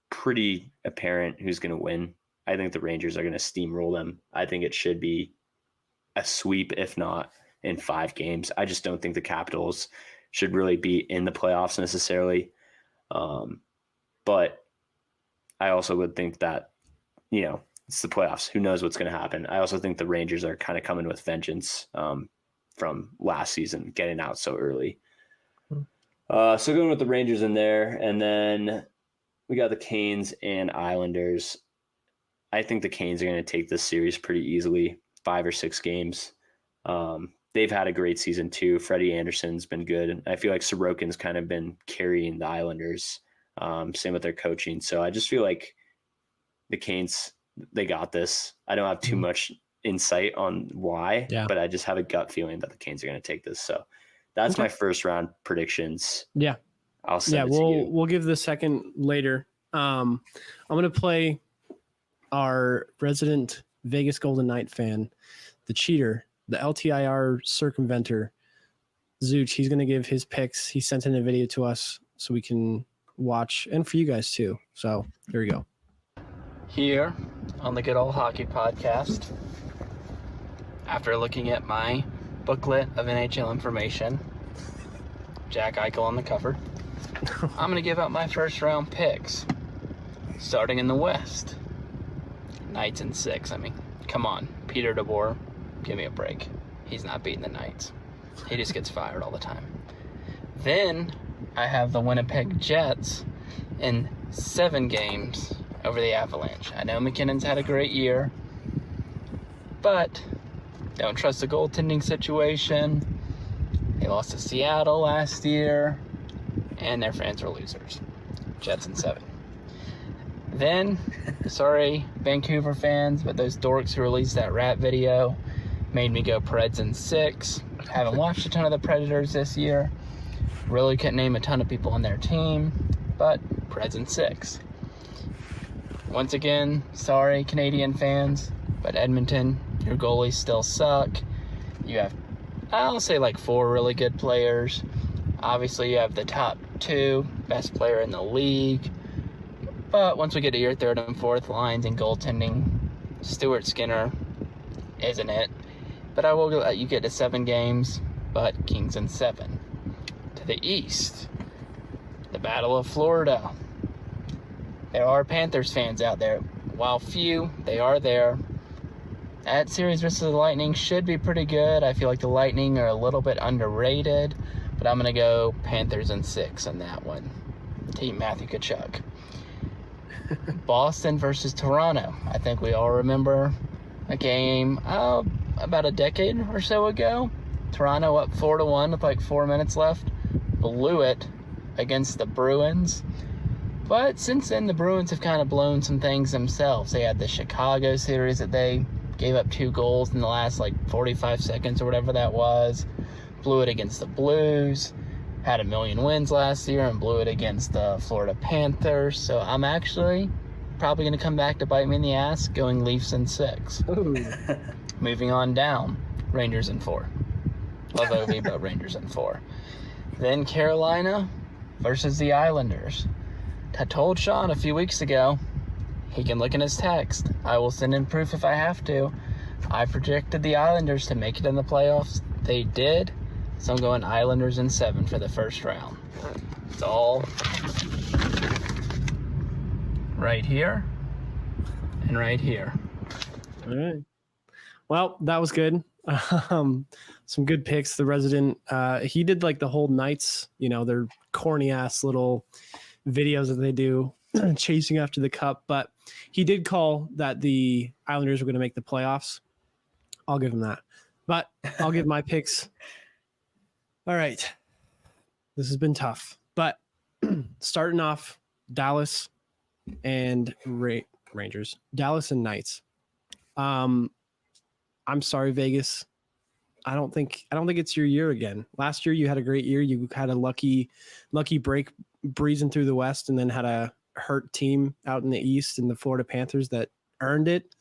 pretty apparent who's going to win. I think the Rangers are going to steamroll them. I think it should be a sweep, if not in 5 games. I just don't think the Capitals should really be in the playoffs necessarily. But I also would think that, it's the playoffs. Who knows what's going to happen? I also think the Rangers are kind of coming with vengeance from last season, getting out so early. So going with the Rangers in there. And then we got the Canes and Islanders. I think the Canes are going to take this series pretty easily, 5 or 6 games. They've had a great season too. Freddie Anderson's been good. And I feel like Sorokin's kind of been carrying the Islanders. Same with their coaching. So I just feel like the Canes, they got this. I don't have too much insight on why, but I just have a gut feeling that the Canes are going to take this. So that's my first round predictions. Yeah. I'll send it to you. We'll give the second later. I'm going to play our resident Vegas Golden Knight fan, the cheater, the LTIR circumventer, Zooch. He's going to give his picks. He sent in a video to us so we can watch, and for you guys too. So here we go. Here on the Good Old Hockey Podcast, after looking at my booklet of NHL information, Jack Eichel on the cover, I'm going to give out my first round picks. Starting in the West, Knights in 6. I mean, come on, Peter DeBoer, give me a break. He's not beating the Knights. He just gets fired all the time. Then I have the Winnipeg Jets in 7 games over the Avalanche. I know McKinnon's had a great year, but don't trust the goaltending situation. They lost to Seattle last year, and their fans are losers. Jets in 7. Then, sorry, Vancouver fans, but those dorks who released that rap video made me go Preds in 6. Haven't watched a ton of the Predators this year. Really couldn't name a ton of people on their team, but Preds in 6. Once again, sorry, Canadian fans, but Edmonton, your goalies still suck. You have, I'll say, like 4 really good players. Obviously, you have the top 2, best player in the league. But once we get to your 3rd and 4th lines in goaltending, Stuart Skinner isn't it. But I will let you get to 7 games, but Kings in 7. To the East, the Battle of Florida. There are Panthers fans out there. While few, they are there. That series versus the Lightning should be pretty good. I feel like the Lightning are a little bit underrated, but I'm going to go Panthers in 6 on that one. Team Matthew Tkachuk. Boston versus Toronto. I think we all remember a game about a decade or so ago. Toronto up 4-1 with like 4 minutes left. Blew it against the Bruins. But since then, the Bruins have kind of blown some things themselves. They had the Chicago series that they gave up 2 goals in the last like 45 seconds or whatever that was. Blew it against the Blues. Had 1 million wins last year and blew it against the Florida Panthers. So I'm actually probably going to come back to bite me in the ass, going Leafs in 6. Moving on down, Rangers in 4. Love Ovi, but Rangers in 4. Then Carolina versus the Islanders. I told Sean a few weeks ago, he can look in his text. I will send in proof if I have to. I projected the Islanders to make it in the playoffs. They did. So I'm going Islanders in 7 for the first round. It's all right here and right here. All right. Well, that was good. Some good picks. The resident, he did like the whole Knights, their corny ass little videos that they do chasing after the cup. But he did call that the Islanders were going to make the playoffs. I'll give him that. But I'll give my picks. All right. This has been tough. But starting off, Dallas and Rangers. Dallas and Knights. I'm sorry, Vegas. I don't think it's your year again. Last year you had a great year. You had a lucky break breezing through the West, and then had a hurt team out in the East in the Florida Panthers that earned it.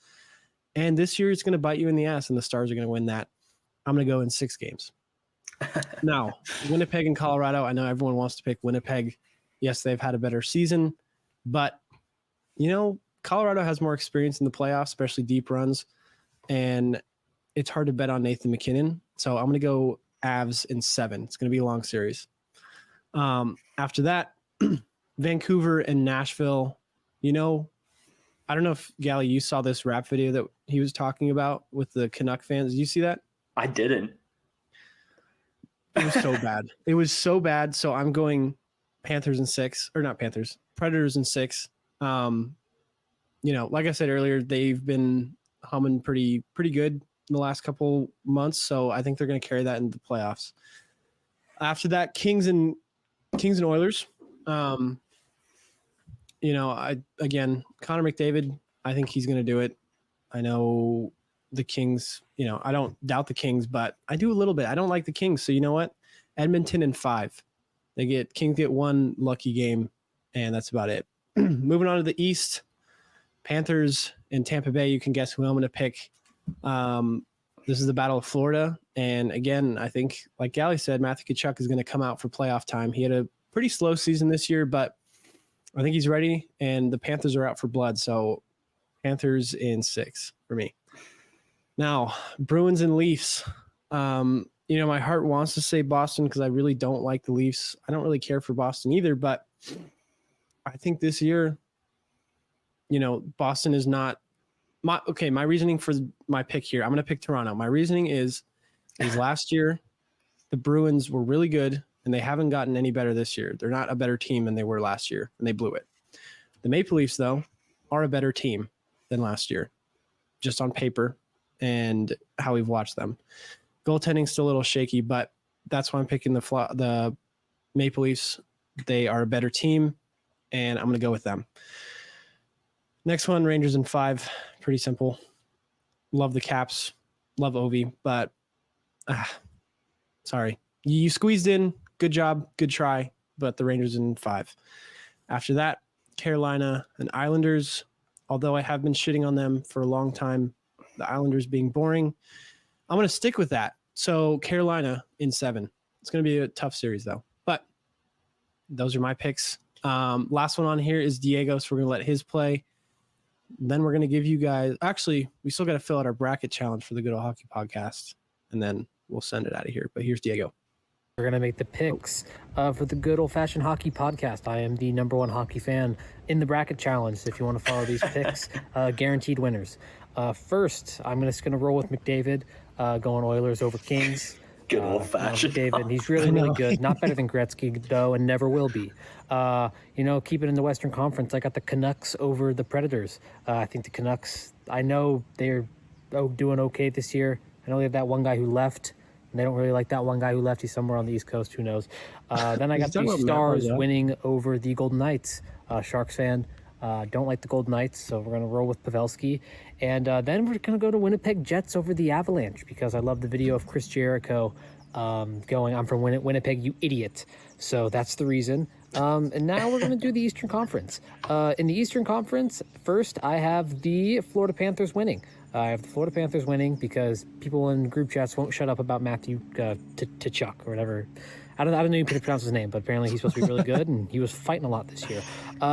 And this year it's going to bite you in the ass, and the Stars are going to win that. I'm going to go in 6 games. Now, Winnipeg and Colorado, I know everyone wants to pick Winnipeg. Yes, they've had a better season, but Colorado has more experience in the playoffs, especially deep runs, and it's hard to bet on Nathan McKinnon. So I'm going to go Avs in 7. It's going to be a long series. After that, Vancouver and Nashville. I don't know if Gally, you saw this rap video that he was talking about with the Canuck fans. Did you see that? I didn't. It was so bad. It was so bad. So I'm going Panthers in 6, or not Panthers, Predators in 6. Like I said earlier, they've been humming pretty good in the last couple months, so I think they're going to carry that into the playoffs. After that, Kings and Oilers. Connor McDavid, I think he's going to do it. I know the Kings, I don't doubt the Kings, but I do a little bit. I don't like the Kings, so you know what? Edmonton in 5. Kings get one lucky game, and that's about it. Moving on to the East, Panthers and Tampa Bay. You can guess who I'm going to pick. This is the Battle of Florida. And again, I think, like Gally said, Matthew Tkachuk is going to come out for playoff time. He had a pretty slow season this year, but I think he's ready, and the Panthers are out for blood. So Panthers in 6 for me. Now, Bruins and Leafs. My heart wants to say Boston because I really don't like the Leafs. I don't really care for Boston either, but I think this year, Boston is not my reasoning for my pick here. I'm going to pick Toronto. My reasoning is last year the Bruins were really good and they haven't gotten any better this year. They're not a better team than they were last year, and they blew it. The Maple Leafs, though, are a better team than last year, just on paper and how we've watched them. Goaltending's still a little shaky, but that's why I'm picking the Maple Leafs. They are a better team, and I'm going to go with them. Next one, Rangers in 5. Pretty simple. Love the Caps. Love Ovi, but sorry. You squeezed in. Good job. Good try, but the Rangers in 5. After that, Carolina and Islanders. Although I have been shitting on them for a long time, the Islanders being boring, I'm going to stick with that. So Carolina in 7. It's going to be a tough series, though. But those are my picks. Last one on here is Diego, so we're going to let his play. Then we're going to give you guys... Actually, we still got to fill out our bracket challenge for the Good Old Hockey Podcast, and then we'll send it out of here. But here's Diego. We're going to make the picks for the Good Old Fashioned Hockey Podcast. I am the #1 hockey fan in the bracket challenge. If you want to follow these picks, guaranteed winners. First, I'm just going to roll with McDavid, going Oilers over Kings. Good old fashioned. McDavid, he's really, really good. Not better than Gretzky, though, and never will be. Keep it in the Western Conference. I got the Canucks over the Predators. I think the Canucks, I know they're doing okay this year. I know they have that one guy who left. They don't really like that one guy who left. He's somewhere on the East Coast. Who knows? Then I got the Stars winning over the Golden Knights. Sharks fan. Don't like the Golden Knights, so we're going to roll with Pavelski. And then we're going to go to Winnipeg Jets over the Avalanche because I love the video of Chris Jericho going, "I'm from Winnipeg, you idiot." So that's the reason. And now we're going to do the Eastern Conference. In the Eastern Conference, first I have the Florida Panthers winning. I have the Florida Panthers winning because people in group chats won't shut up about Matthew Tkachuk or whatever. I don't know how to pronounce his name, but apparently he's supposed to be really good, and he was fighting a lot this year.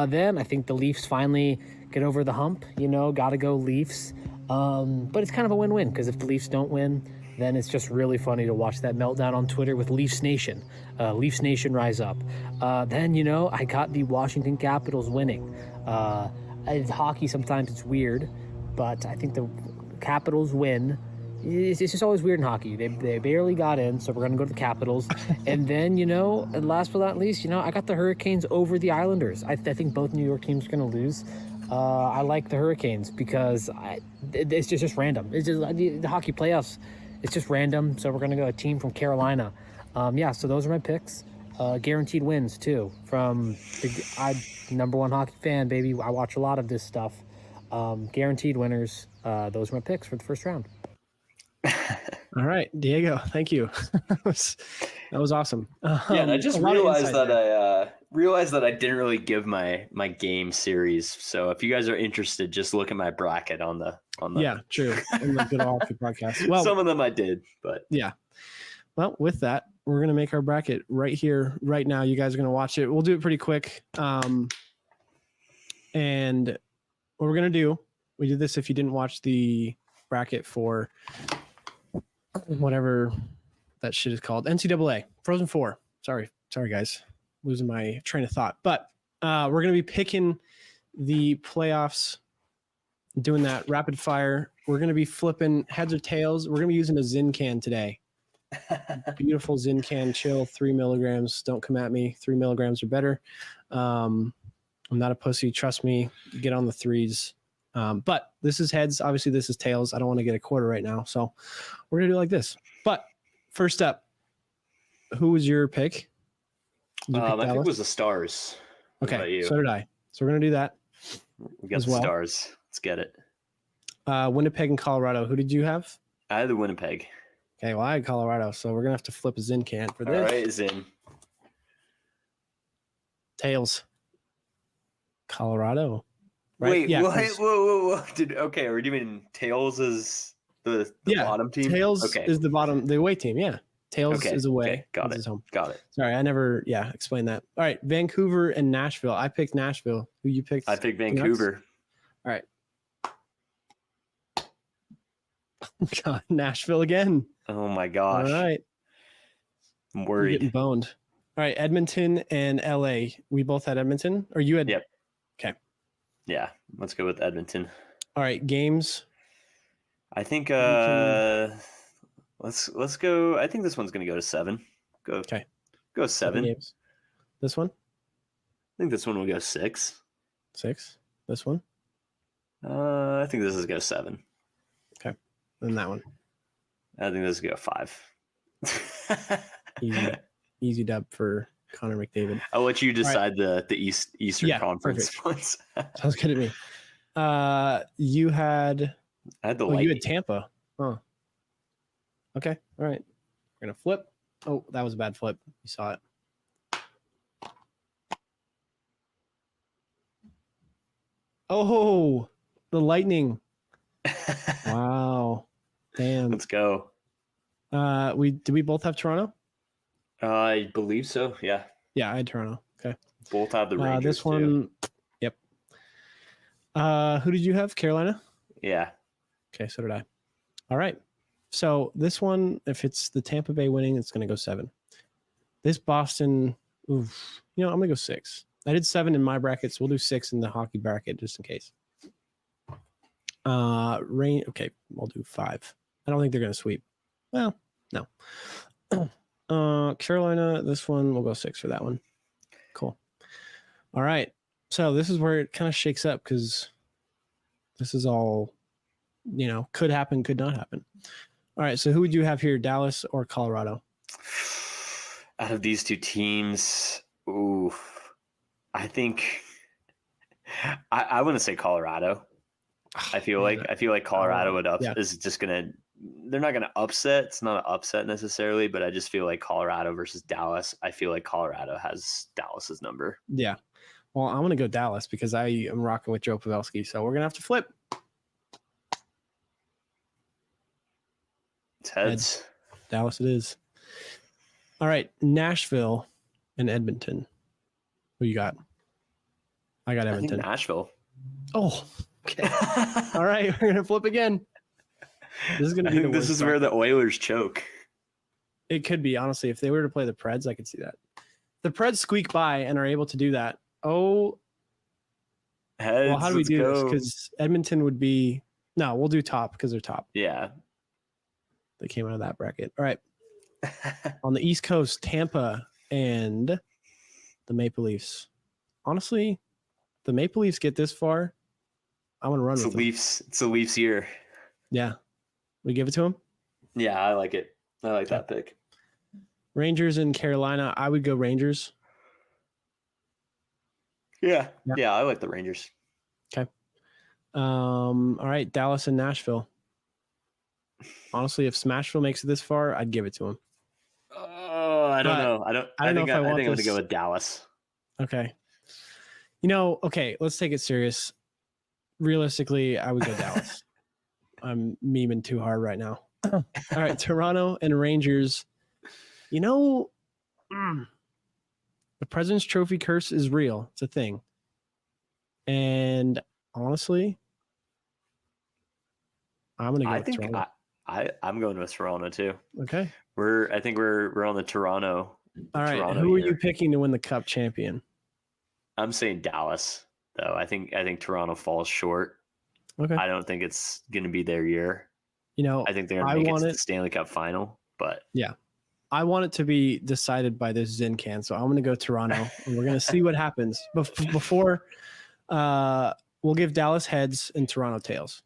Then I think the Leafs finally get over the hump. Got to go Leafs. But it's kind of a win-win because if the Leafs don't win, then it's just really funny to watch that meltdown on Twitter with Leafs Nation. Leafs Nation rise up. Then, I got the Washington Capitals winning. Hockey, sometimes it's weird, but I think the Capitals win. It's just always weird in hockey. They barely got in, so we're going to go to the Capitals. And then, and last but not least, I got the Hurricanes over the Islanders. I think both New York teams are going to lose. I like the Hurricanes because it's just random. It's just the hockey playoffs. It's just random. So we're going to go a team from Carolina. So those are my picks. Guaranteed wins, too, from I'm #1 hockey fan, baby. I watch a lot of this stuff. Guaranteed winners. Those are my picks for the first round. All right, Diego, thank you. that was awesome. And I just realized that I didn't really give my game series. So if you guys are interested, just look at my bracket on the yeah, true. On the Good Old Hockey Podcast. Well, some of them I did, but yeah. Well, with that, we're gonna make our bracket right here, right now. You guys are gonna watch it. We'll do it pretty quick. And what we're gonna do, we did this if you didn't watch the bracket for whatever that shit is called, NCAA Frozen Four. Sorry guys, losing my train of thought. But we're gonna be picking the playoffs, doing that rapid fire. We're gonna be flipping heads or tails. We're gonna be using a Zin can today. Beautiful Zincan chill, 3 milligrams. Don't come at me. 3 milligrams or better. I'm not a pussy. Trust me. Get on the threes. But this is heads. Obviously, this is tails. I don't want to get a quarter right now. So we're going to do it like this. But first up, who was your pick? Did you pick I think it Dallas? was the Stars. What about Okay, you? so did I. So we're going to do that. We got as the well. Stars. Let's get it. Winnipeg and Colorado. Who did you have? I had the Winnipeg. Okay, well, I had Colorado. So we're going to have to flip a Zincan for this. All right, Zin. Tails. Colorado. Right? Wait, what? Whoa. Okay, are you mean Tails is the bottom team? Tails is the bottom, the away team. Yeah. Tails is away. Okay, got This it. is home. Got it. Sorry, I never, explained that. All right, Vancouver and Nashville. I picked Nashville. Who you picked? I picked Vancouver. All right. God, Nashville again. Oh my gosh. All right. I'm You're worried. getting boned. All right, Edmonton and LA. We both had Edmonton, or you had? Yep. Okay. Yeah, let's go with Edmonton. All right, games. I think let's go. I think this one's gonna go to 7. Go. Okay. Go 7. Games. This one? I think this one will go 6. 6. This one? I think this is go 7. Okay. Then that one. I think this is go 5. Easy dub for Connor McDavid. I'll let you decide the Eastern Conference perfect. ones. Sounds good to me. You had I had the you Lightning. had Tampa. Huh. Okay. All right. We're gonna flip. Oh, that was a bad flip. You saw it. Oh, the Lightning. Wow. Damn. Let's go. Did we both have Toronto? I believe so. Yeah. Yeah, I had Toronto. Okay. Both have the Rangers. This one. Yep. Who did you have? Carolina? Yeah. Okay, so did I. All right. So this one, if it's the Tampa Bay winning, it's going to go 7. This Boston, oof, I'm going to go 6. I did 7 in my bracket, so we'll do 6 in the hockey bracket just in case. Okay, we'll do 5. I don't think they're going to sweep. Well, no. Carolina, this one, we'll go 6 for that one. Cool. All right. So this is where it kind of shakes up because this is all, could happen, could not happen. All right. So who would you have here, Dallas or Colorado? Out of these two teams, I think I want to say Colorado. I feel like Colorado is just gonna. They're not gonna upset. It's not an upset necessarily, but I just feel like Colorado versus Dallas. I feel like Colorado has Dallas's number. Yeah. Well, I'm gonna go Dallas because I am rocking with Joe Pavelski. So we're gonna have to flip. It's heads. Dallas it is. All right, Nashville and Edmonton. Who you got? I got Edmonton. I think Nashville. Oh, okay. All right, we're gonna flip again. This is gonna be. This is where the Oilers choke. It could be, honestly. If they were to play the Preds, I could see that. The Preds squeak by and are able to do that. Oh, heads, well, how do we do this? Because Edmonton would be. No, we'll do top because they're top. Yeah. They came out of that bracket. All right. On the East Coast, Tampa and the Maple Leafs. Honestly, the Maple Leafs get this far. I want to run with them. It's the Leafs year. Yeah. We give it to them? Yeah, I like it. I like that pick. Rangers in Carolina. I would go Rangers. Yeah, I like the Rangers. Okay. All right, Dallas and Nashville. Honestly, if Smashville makes it this far, I'd give it to him. Oh, I don't know. I think I'm going to go with Dallas. Okay. Okay, let's take it serious. Realistically, I would go Dallas. I'm memeing too hard right now. All right, Toronto and Rangers. The President's Trophy curse is real. It's a thing. And honestly, I'm going to go with Toronto. I'm going with Toronto too. Okay. I think we're on the Toronto. All right. Toronto Who here. are you picking to win the Cup champion? I'm saying Dallas, though. I think Toronto falls short. Okay. I don't think it's going to be their year. I think they're going to make it to the Stanley Cup final. But yeah, I want it to be decided by this Zin can. So I'm going to go Toronto, and we're going to see what happens. Before, we'll give Dallas heads and Toronto tails.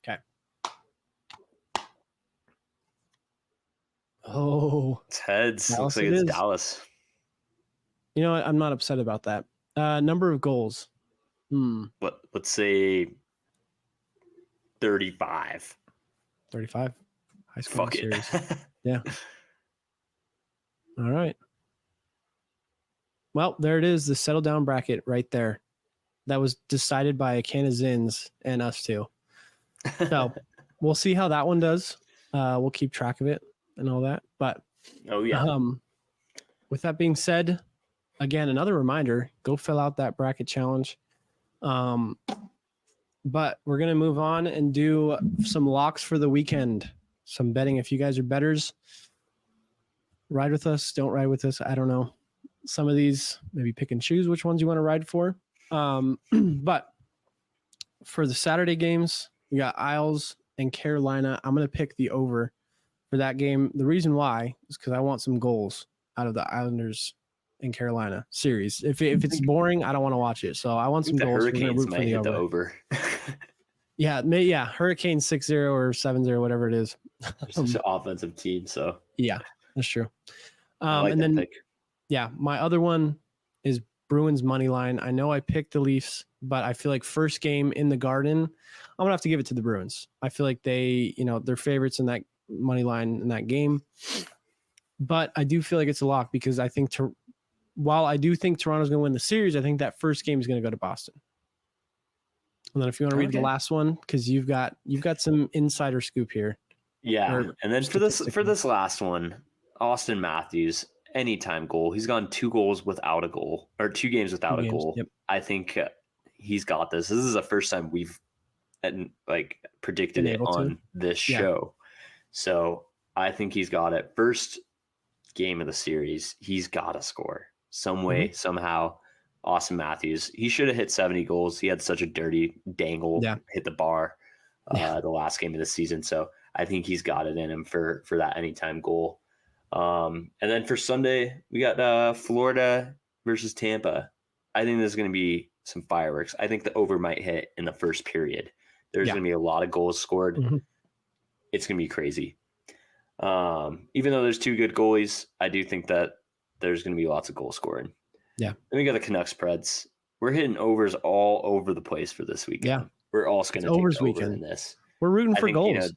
Okay. Oh, It's heads. Dallas Looks like it it's is. Dallas. You know what? I'm not upset about that. Number of goals. Let's say 35. 35. High scoring Fuck it. series. Yeah. All right. Well, there it is. The settle down bracket right there. That was decided by a can of Zins and us too. So we'll see how that one does. We'll keep track of it and all that. But Oh yeah. With that being said, again, another reminder, go fill out that bracket challenge. But we're going to move on and do some locks for the weekend. Some betting. If you guys are bettors, ride with us, don't ride with us. I don't know. Some of these, maybe pick and choose which ones you want to ride for. But for the Saturday games, we got Isles and Carolina. I'm going to pick the over for that game. The reason why is because I want some goals out of the Islanders and Carolina series. If it's boring, I don't want to watch it. So I want some The goals. Hurricanes might hit the over. Yeah, Hurricane 6-0 or 7-0, whatever it is. They're such an offensive team, so Yeah, that's true. I like and that then pick. yeah, my other one is Bruins money line. I know I picked the Leafs, but I feel like first game in the Garden, I'm gonna have to give it to the Bruins. I feel like they're favorites in that money line in that game. But I do feel like it's a lock because I think while I do think Toronto's gonna win the series, I think that first game is gonna go to Boston. And then if you want to read the last one, because you've got some insider scoop here. Yeah, and then for this last one, Austin Matthews, anytime goal. He's gone 2 goals without a goal, or 2 games without a goal. Yep. I think he's got this. This is the first time we've predicted it on this show. So I think he's got it. First game of the series, he's got to score some way, somehow. Austin Matthews, he should have hit 70 goals. He had such a dirty dangle, hit the bar the last game of the season. So I think he's got it in him for that anytime goal. And then for Sunday, we got Florida versus Tampa. I think there's going to be some fireworks. I think the over might hit in the first period. There's going to be a lot of goals scored. It's going to be crazy. Even though there's 2 good goalies, I do think that there's going to be lots of goal scoring. Yeah. Then we got the Canucks Preds. We're hitting overs all over the place for this weekend. Yeah. We're also going to take the over in this. We're rooting for goals.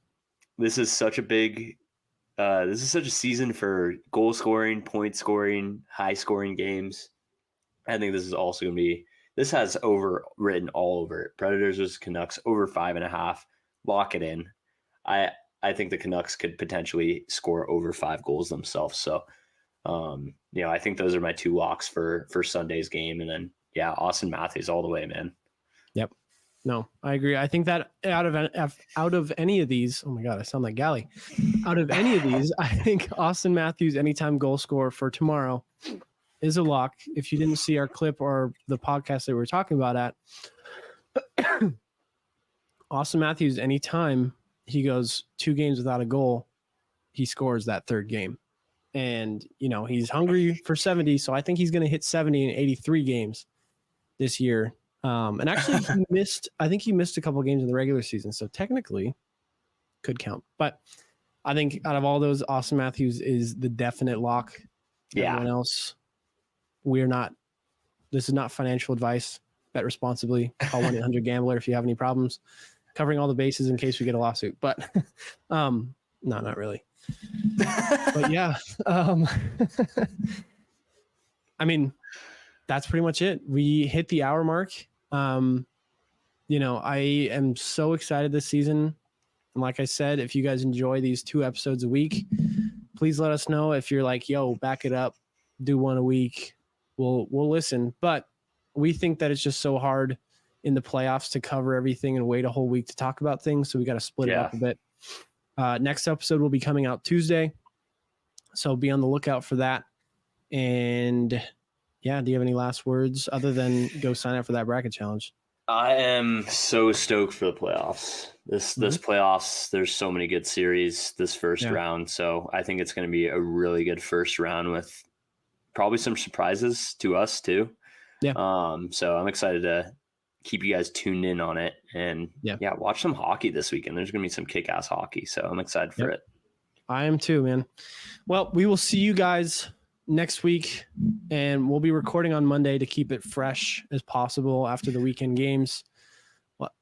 This is such a season for goal scoring, point scoring, high scoring games. I think this is also going to be, this has over written all over it. Predators versus Canucks over 5.5. Lock it in. I think the Canucks could potentially score over 5 goals themselves. So, I think those are my 2 locks for Sunday's game. And then, Austin Matthews all the way, man. Yep. No, I agree. I think that out of any of these, oh my God, I sound like Gally. Out of any of these, I think Austin Matthews anytime goal scorer for tomorrow is a lock. If you didn't see our clip or the podcast that we were talking about Austin Matthews, anytime he goes 2 games without a goal, he scores that 3rd game. And, he's hungry for 70. So I think he's going to hit 70 in 83 games this year. And actually he missed a couple of games in the regular season. So technically could count, but I think out of all those, Austin Matthews is the definite lock. Yeah. Everyone else, this is not financial advice. Bet responsibly. Call 1-800-GAMBLER if you have any problems. Covering all the bases in case we get a lawsuit, but no, not really. But yeah, I mean, that's pretty much it. We hit the hour mark. I am so excited this season. And like I said, if you guys enjoy these 2 episodes a week, please let us know. If you're like, yo, back it up, do 1 a week, we'll listen. But we think that it's just so hard in the playoffs to cover everything and wait a whole week to talk about things. So we got to split it up a bit. Next episode will be coming out Tuesday. So be on the lookout for that. And do you have any last words other than go sign up for that bracket challenge? I am so stoked for the playoffs. This playoffs, there's so many good series this first round. So I think it's going to be a really good first round with probably some surprises to us too. Yeah. So I'm excited to keep you guys tuned in on it, and watch some hockey this weekend. There's going to be some kick-ass hockey. So I'm excited for it. I am too, man. Well, we will see you guys next week, and we'll be recording on Monday to keep it fresh as possible after the weekend games. What?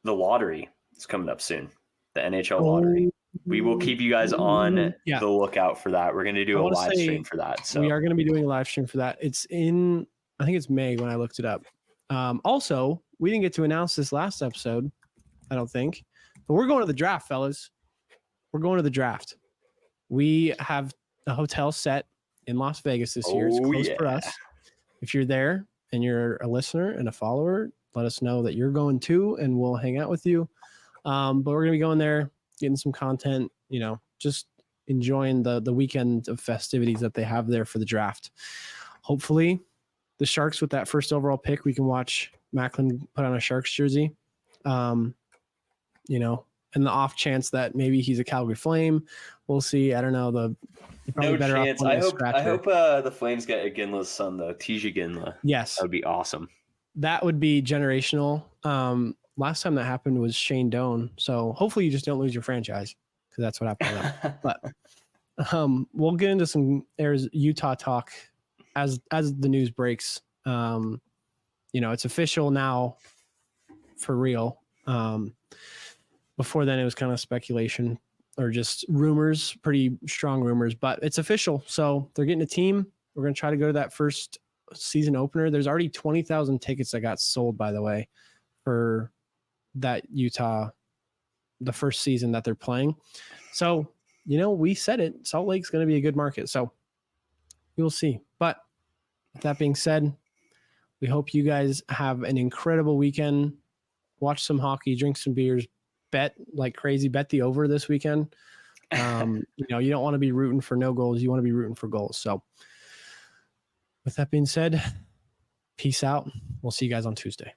The lottery is coming up soon. The NHL lottery. We will keep you guys on the lookout for that. We're going to do a live stream for that. So we are going to be doing a live stream for that. It's in, I think it's May when I looked it up. Also, we didn't get to announce this last episode, I don't think, but we're going to the draft, fellas. We're going to the draft. We have a hotel set in Las Vegas this year. It's close for us. If you're there and you're a listener and a follower, let us know that you're going too, and we'll hang out with you. But we're going to be going there, getting some content, just enjoying the weekend of festivities that they have there for the draft. Hopefully the Sharks with that first overall pick, we can watch Macklin put on a Sharks jersey. And the off chance that maybe he's a Calgary Flame, we'll see. I don't know. No chance. I hope the Flames get Iginla's son, though. Tija Iginla. Yes, that would be awesome. That would be generational. Last time that happened was Shane Doan. So hopefully you just don't lose your franchise, because that's what happened to them. But we'll get into some Utah talk as the news breaks. It's official now for real. Before then, it was kind of speculation or just rumors, pretty strong rumors, but it's official. So they're getting a team. We're going to try to go to that first season opener. There's already 20,000 tickets that got sold, by the way, for that Utah, the first season that they're playing. So, we said it. Salt Lake's going to be a good market. So we'll see. But with that being said, we hope you guys have an incredible weekend. Watch some hockey, drink some beers, bet like crazy, bet the over this weekend. You don't want to be rooting for no goals. You want to be rooting for goals. So with that being said, peace out. We'll see you guys on Tuesday.